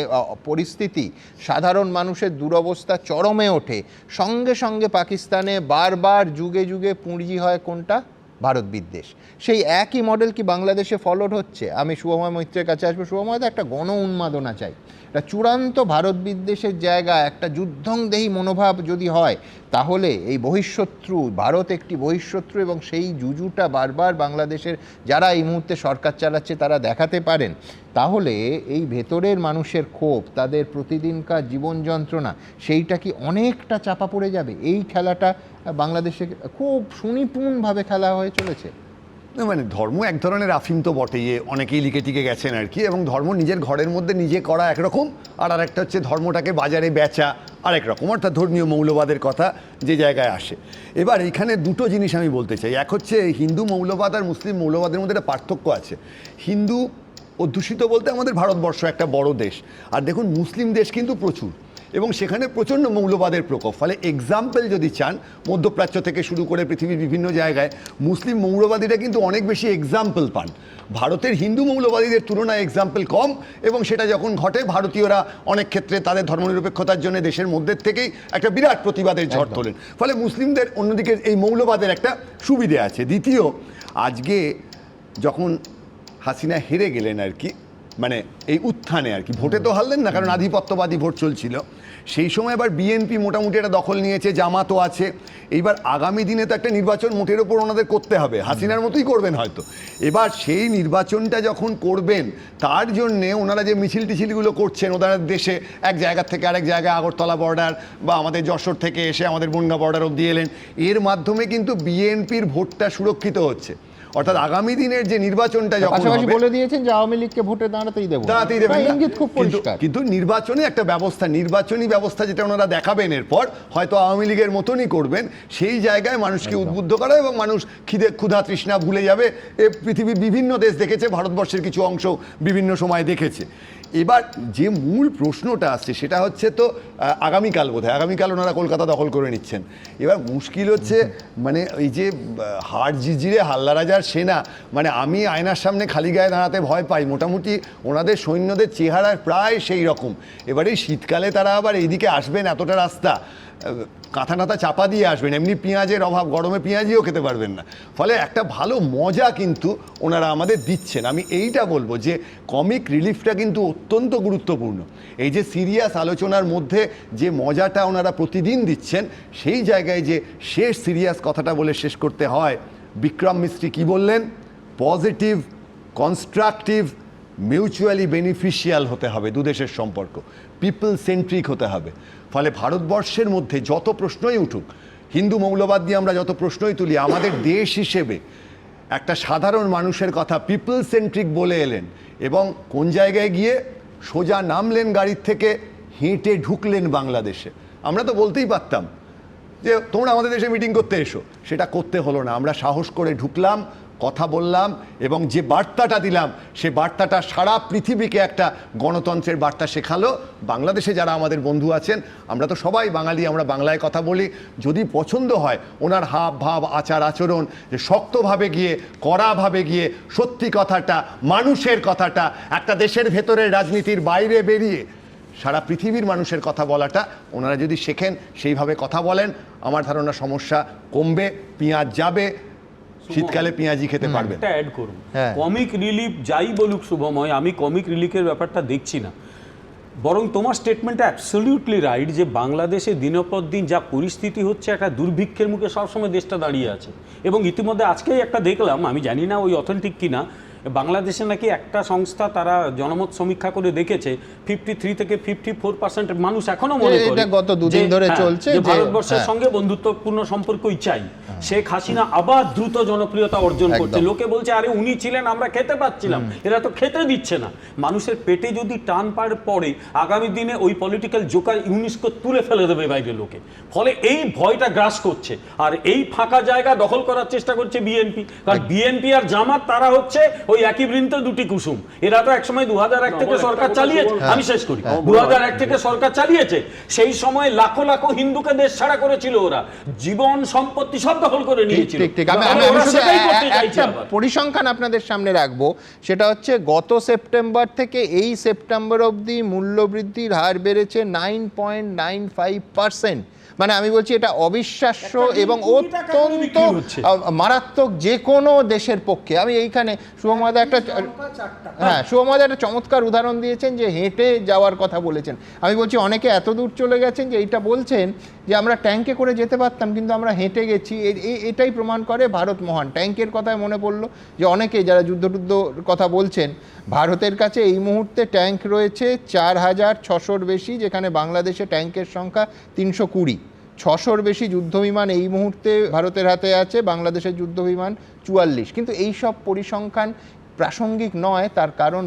পরিস্থিতি, সাধারণ মানুষের দুরবস্থা চরমে ওঠে, সঙ্গে সঙ্গে পাকিস্তানে বারবার যুগে যুগে পুঁজি হয় কোনটা? ভারত বিদ্বেষ। সেই একই মডেল কি বাংলাদেশে ফলোড হচ্ছে? আমি শুভময় মৈত্রের কাছে আসবো। শুভময়, একটা গণ উন্মাদনা চাই, একটা চূড়ান্ত ভারত বিদ্বেষের জায়গা, একটা যুদ্ধংদেহী মনোভাব যদি হয়, তাহলে এই বহিঃশত্রু, ভারত একটি বহিঃশত্রু, এবং সেই জুজুটা বারবার বাংলাদেশের যারা এই মুহূর্তে সরকার চালাচ্ছে তারা দেখাতে পারেন, তাহলে এই ভেতরের মানুষের ক্ষোভ, তাদের প্রতিদিনকার জীবন যন্ত্রণা, সেইটা কি অনেকটা চাপা পড়ে যাবে? এই খেলাটা বাংলাদেশে খুব সুনিপুণভাবে খেলা হয়ে চলেছে। মানে ধর্ম এক ধরনের আফিম তো বটেই, অনেকেই লিখে টিকে গেছেন আর কি, এবং ধর্ম নিজের ঘরের মধ্যে নিজে করা একরকম, আর আরেকটা হচ্ছে ধর্মটাকে বাজারে বেচা, আরেক রকম, অর্থাৎ ধর্মীয় মৌলবাদের কথা যে জায়গায় আসে। এবার এখানে দুটো জিনিস আমি বলতে চাই। এক হচ্ছে হিন্দু মৌলবাদ আর মুসলিম মৌলবাদের মধ্যে একটা পার্থক্য আছে। হিন্দু অধ্যুষিত বলতে আমাদের ভারতবর্ষ একটা বড় দেশ, আর দেখুন মুসলিম দেশ কিন্তু প্রচুর, এবং সেখানে প্রচণ্ড মৌলবাদের প্রকোপ। ফলে এক্সাম্পল যদি চান, মধ্যপ্রাচ্য থেকে শুরু করে পৃথিবীর বিভিন্ন জায়গায় মুসলিম মৌলবাদীরা কিন্তু অনেক বেশি এক্সাম্পল পান। ভারতের হিন্দু মৌলবাদীদের তুলনায় এক্সাম্পল কম, এবং সেটা যখন ঘটে ভারতীয়রা অনেক ক্ষেত্রে তাদের ধর্মনিরপেক্ষতার জন্য দেশের মধ্যে থেকেই একটা বিরাট প্রতিবাদের ঝড় তোলেন। ফলে মুসলিমদের অন্যদিকে এই মৌলবাদের একটা সুবিধে আছে। দ্বিতীয়, আজকে যখন হাসিনা হেরে গেলেন আর কি, মানে এই উত্থানে আর কি, ভোটে তো হারলেন না, কারণ আধিপত্যবাদী ভোট চলছিল, সেই সময় এবার বিএনপি মোটামুটি একটা দখল নিয়েছে, জামাতও আছে। এইবার আগামী দিনে তো একটা নির্বাচন মোটের ওপর ওনাদের করতে হবে, হাসিনার মতোই করবেন হয়তো। এবার সেই নির্বাচনটা যখন করবেন, তার জন্যে ওনারা যে মিছিল টিছিলগুলো করছেন, ওনারা দেশে এক জায়গা থেকে আরেক জায়গায়, আগরতলা বর্ডার বা আমাদের যশোর থেকে এসে আমাদের বনগাঁ বর্ডার অব্দি এলেন, এর মাধ্যমে কিন্তু বিএনপির ভোটটা সুরক্ষিত হচ্ছে। অর্থাৎ আগামী দিনের যে নির্বাচনটা যখন পাশাপাশি বলে দিয়েছেন যে আওয়ামী লীগকে ভোটে দাঁড়াতেই দেবেন, ইঙ্গিত খুব পরিষ্কার। কিন্তু নির্বাচনে একটা ব্যবস্থা, নির্বাচনী ব্যবস্থা যেটা ওনারা দেখাবেন এরপর, হয়তো আওয়ামী লীগের মতনই করবেন, সেই জায়গায় মানুষকে উদ্বুদ্ধ করা, এবং মানুষ ক্ষুধা তৃষ্ণা ভুলে যাবে। এ পৃথিবীর বিভিন্ন দেশ দেখেছে, ভারতবর্ষের কিছু অংশ বিভিন্ন সময় দেখেছে। এবার যে মূল প্রশ্নটা আসছে সেটা হচ্ছে তো আগামীকাল বোধহয়, আগামীকাল ওনারা কলকাতা দখল করে নিচ্ছেন। এবার মুশকিল হচ্ছে, মানে এই যে হাড় জিজিরে হাল্লা রাজার সেনা, মানে আমি আয়নার সামনে খালি গায়ে দাঁড়াতে ভয় পাই, মোটামুটি ওনাদের সৈন্যদের চেহারা প্রায় সেই রকম। এবার এই শীতকালে তারা আবার এইদিকে আসবেন, এতটা রাস্তা কাঁথা নাথা চাপা দিয়ে আসবেন, এমনি পেঁয়াজের অভাব, গরমে পেঁয়াজিও খেতে পারবেন না। ফলে একটা ভালো মজা কিন্তু ওনারা আমাদের দিচ্ছেন। আমি এইটা বলবো যে কমিক রিলিফটা কিন্তু অত্যন্ত গুরুত্বপূর্ণ। এই যে সিরিয়াস আলোচনার মধ্যে যে মজাটা ওনারা প্রতিদিন দিচ্ছেন, সেই জায়গায় যে শেষ সিরিয়াস কথাটা বলে শেষ করতে হয়। বিক্রম মিস্ত্রি কি বললেন? পজিটিভ, কনস্ট্রাকটিভ, মিউচুয়ালি বেনিফিশিয়াল হতে হবে দুদেশের সম্পর্ক, পিপল সেন্ট্রিক হতে হবে। ফলে ভারতবর্ষের মধ্যে যত প্রশ্নই উঠুক, হিন্দু মৌলবাদ দিয়ে আমরা যত প্রশ্নই তুলি, আমাদের দেশ হিসেবে একটা সাধারণ মানুষের কথা পিপল সেন্ট্রিক বলে এলেন, এবং কোন জায়গায় গিয়ে সোজা নামলেন গাড়ির থেকে, হেঁটে ঢুকলেন বাংলাদেশে। আমরা তো বলতেই পারতাম যে তোমরা আমাদের দেশে মিটিং করতে এসো, সেটা করতে হলো না। আমরা সাহস করে ঢুকলাম, কথা বললাম, এবং যে বার্তাটা দিলাম সে বার্তাটা সারা পৃথিবীকে একটা গণতন্ত্রের বার্তা শেখালো। বাংলাদেশে যারা আমাদের বন্ধু আছেন, আমরা তো সবাই বাঙালি, আমরা বাংলায় কথা বলি, যদি পছন্দ হয় ওনার হাব ভাব, আচার আচরণ, যে শক্তভাবে গিয়ে, কড়াভাবে গিয়ে সত্যি কথাটা, মানুষের কথাটা, একটা দেশের ভেতরের রাজনীতির বাইরে বেরিয়ে সারা পৃথিবীর মানুষের কথা বলাটা ওনারা যদি শেখেন, সেইভাবে কথা বলেন, আমার ধারণা সমস্যা কমবে, পেঁয়াজ যাবে, শীতকালে পেঁয়াজি খেতে পারবে। একটা অ্যাড করুন, কমিক রিলিফ যাই বলুক শুভময়, আমি কমিক রিলিফের ব্যাপারটা দেখছি না, বরং তোমার স্টেটমেন্টটা অ্যাবসলিউটলি রাইট যে বাংলাদেশে দিনের পর দিন যা পরিস্থিতি হচ্ছে, একটা দুর্ভিক্ষের মুখে সবসময় দেশটা দাঁড়িয়ে আছে। এবং ইতিমধ্যে আজকেই একটা দেখলাম, আমি জানি না ওই অথেন্টিক কিনা, বাংলাদেশে নাকি একটা সংস্থা তারা জনমত সমীক্ষা করে দেখেছে 53 থেকে 54% মানুষ এখনো মনে করে গত দুদিন ধরে চলছে যে ভারতবর্ষের সঙ্গে বন্ধুত্বপূর্ণ সম্পর্কই চাই। শেখ হাসিনা আবার দ্রুত জনপ্রিয়তা অর্জন করছে, লোকে বলছে আরে উনি ছিলেন, আমরা খেতে পাচ্ছিলাম, এরা তো খেতে দিচ্ছে না। মানুষের পেটে যদি টান পড়ে, আগামী দিনে ওই পলিটিক্যাল জোকার ইউনেস্কো তুলে ফেলে দেবে বাইরের লোকে। ফলে এই ভয়টা গ্রাস করছে, আর এই ফাঁকা জায়গা দখল করার চেষ্টা করছে বিএনপি। কারণ বিএনপি আর জামাত তারা হচ্ছে ওই একই বৃন্তে দুটি কুসুম। এরা তো একসময় 2001 থেকে সরকার চালিয়েছে, আমি শেষ করি, 2001 থেকে সরকার চালিয়েছে, সেই সময় লাখো লাখো হিন্দুকে দেশ ছাড়া করেছিল, ওরা জীবন সম্পত্তি সব দখল করে নিয়েছিল। একটা পরিসংখ্যান আপনাদের সামনে রাখবো, সেটা হচ্ছে গত সেপ্টেম্বর থেকে এই সেপ্টেম্বর অবধি মূল্যবৃদ্ধির হার বেড়েছে 9.95%। মানে আমি বলছি এটা অবিশ্বাস্য এবং অত্যন্ত মারাত্মক যে কোনো দেশের পক্ষে। আমি এইখানে শুভমদা একটা শুভমদা একটা চমৎকার উদাহরণ দিয়েছেন যে হেঁটে যাওয়ার কথা বলেছেন। আমি বলছি অনেকে এত দূর চলে গেছেন যে এইটা বলছেন যে আমরা ট্যাঙ্কে করে যেতে পারতাম, কিন্তু আমরা হেঁটে গেছি। এটাই প্রমাণ করে ভারত মহান। ট্যাঙ্কের কথায় মনে পড়লো যে অনেকে যারা যুদ্ধ কথা বলছেন, ভারতের কাছে এই মুহূর্তে ট্যাঙ্ক রয়েছে 4600-র বেশি, যেখানে বাংলাদেশে ট্যাঙ্কের সংখ্যা 320। 600-র বেশি যুদ্ধবিমান এই মুহূর্তে ভারতের হাতে আছে, বাংলাদেশের যুদ্ধবিমান 44। কিন্তু এই সব পরিসংখ্যান প্রাসঙ্গিক নয়, তার কারণ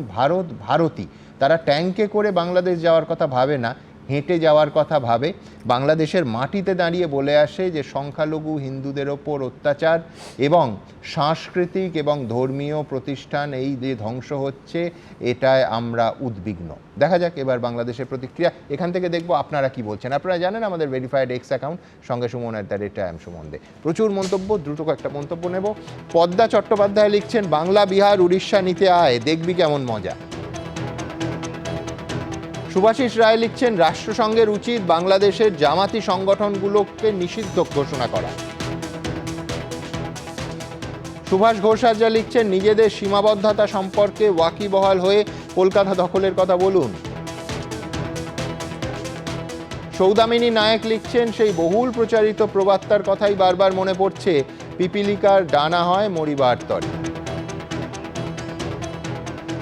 ভারতী, তারা ট্যাঙ্কে করে বাংলাদেশ যাওয়ার কথা ভাবে না, হেঁটে যাওয়ার কথা ভাবে, বাংলাদেশের মাটিতে দাঁড়িয়ে বলে আসে যে সংখ্যালঘু হিন্দুদের ওপর অত্যাচার এবং সাংস্কৃতিক এবং ধর্মীয় প্রতিষ্ঠান এই যে ধ্বংস হচ্ছে, এটায় আমরা উদ্বিগ্ন। দেখা যাক এবার বাংলাদেশের প্রতিক্রিয়া। এখান থেকে দেখবো আপনারা কি বলছেন। আপনারা জানেন আমাদের ভেরিফাইড এক্স অ্যাকাউন্ট সঙ্গে সুমন @am সুমন দে। প্রচুর মন্তব্য, দ্রুত একটা মন্তব্য নেব। পদ্মা চট্টোপাধ্যায় লিখছেন, বাংলা বিহার উড়িষ্যা নিতে আয়, দেখবি কেমন মজা। সুভাষিস রায় লিখছেন, রাষ্ট্রসংঘের উচিত বাংলাদেশের জামাতি সংগঠনগুলোকে নিষিদ্ধ ঘোষণা করা। সুভাষ ঘোষাচার্য লিখছেন, নিজেদের সীমাবদ্ধতা সম্পর্কে ওয়াকিবহাল হয়ে কলকাতা দখলের কথা বলুন। সৌদামিনী নায়ক লিখছেন, সেই বহুল প্রচারিত প্রবাত্তার কথাই বারবার মনে পড়ছে, পিপিলিকার ডানা হয় মরিবার তরে।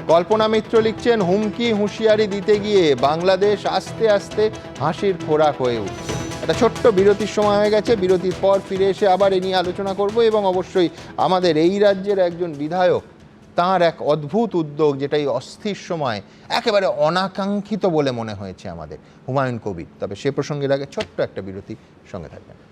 কল্পনা মিত্র লিখছেন, হুমকি হুঁশিয়ারি দিতে গিয়ে বাংলাদেশ আস্তে আস্তে হাসির খোরাক হয়ে উঠছে। একটা ছোট্ট বিরতির সময় হয়ে গেছে, বিরতির পর ফিরে এসে আবার এ নিয়ে আলোচনা করব এবং অবশ্যই আমাদের এই রাজ্যের একজন বিধায়ক, তার এক অদ্ভুত উদ্যোগ যেটা এই অস্থির সময় একেবারে অনাকাঙ্ক্ষিত বলে মনে হয়েছে আমাদের, হুমায়ুন কবির। তবে সে প্রসঙ্গের আগে ছোট্ট একটা বিরতি, সঙ্গে থাকবেন।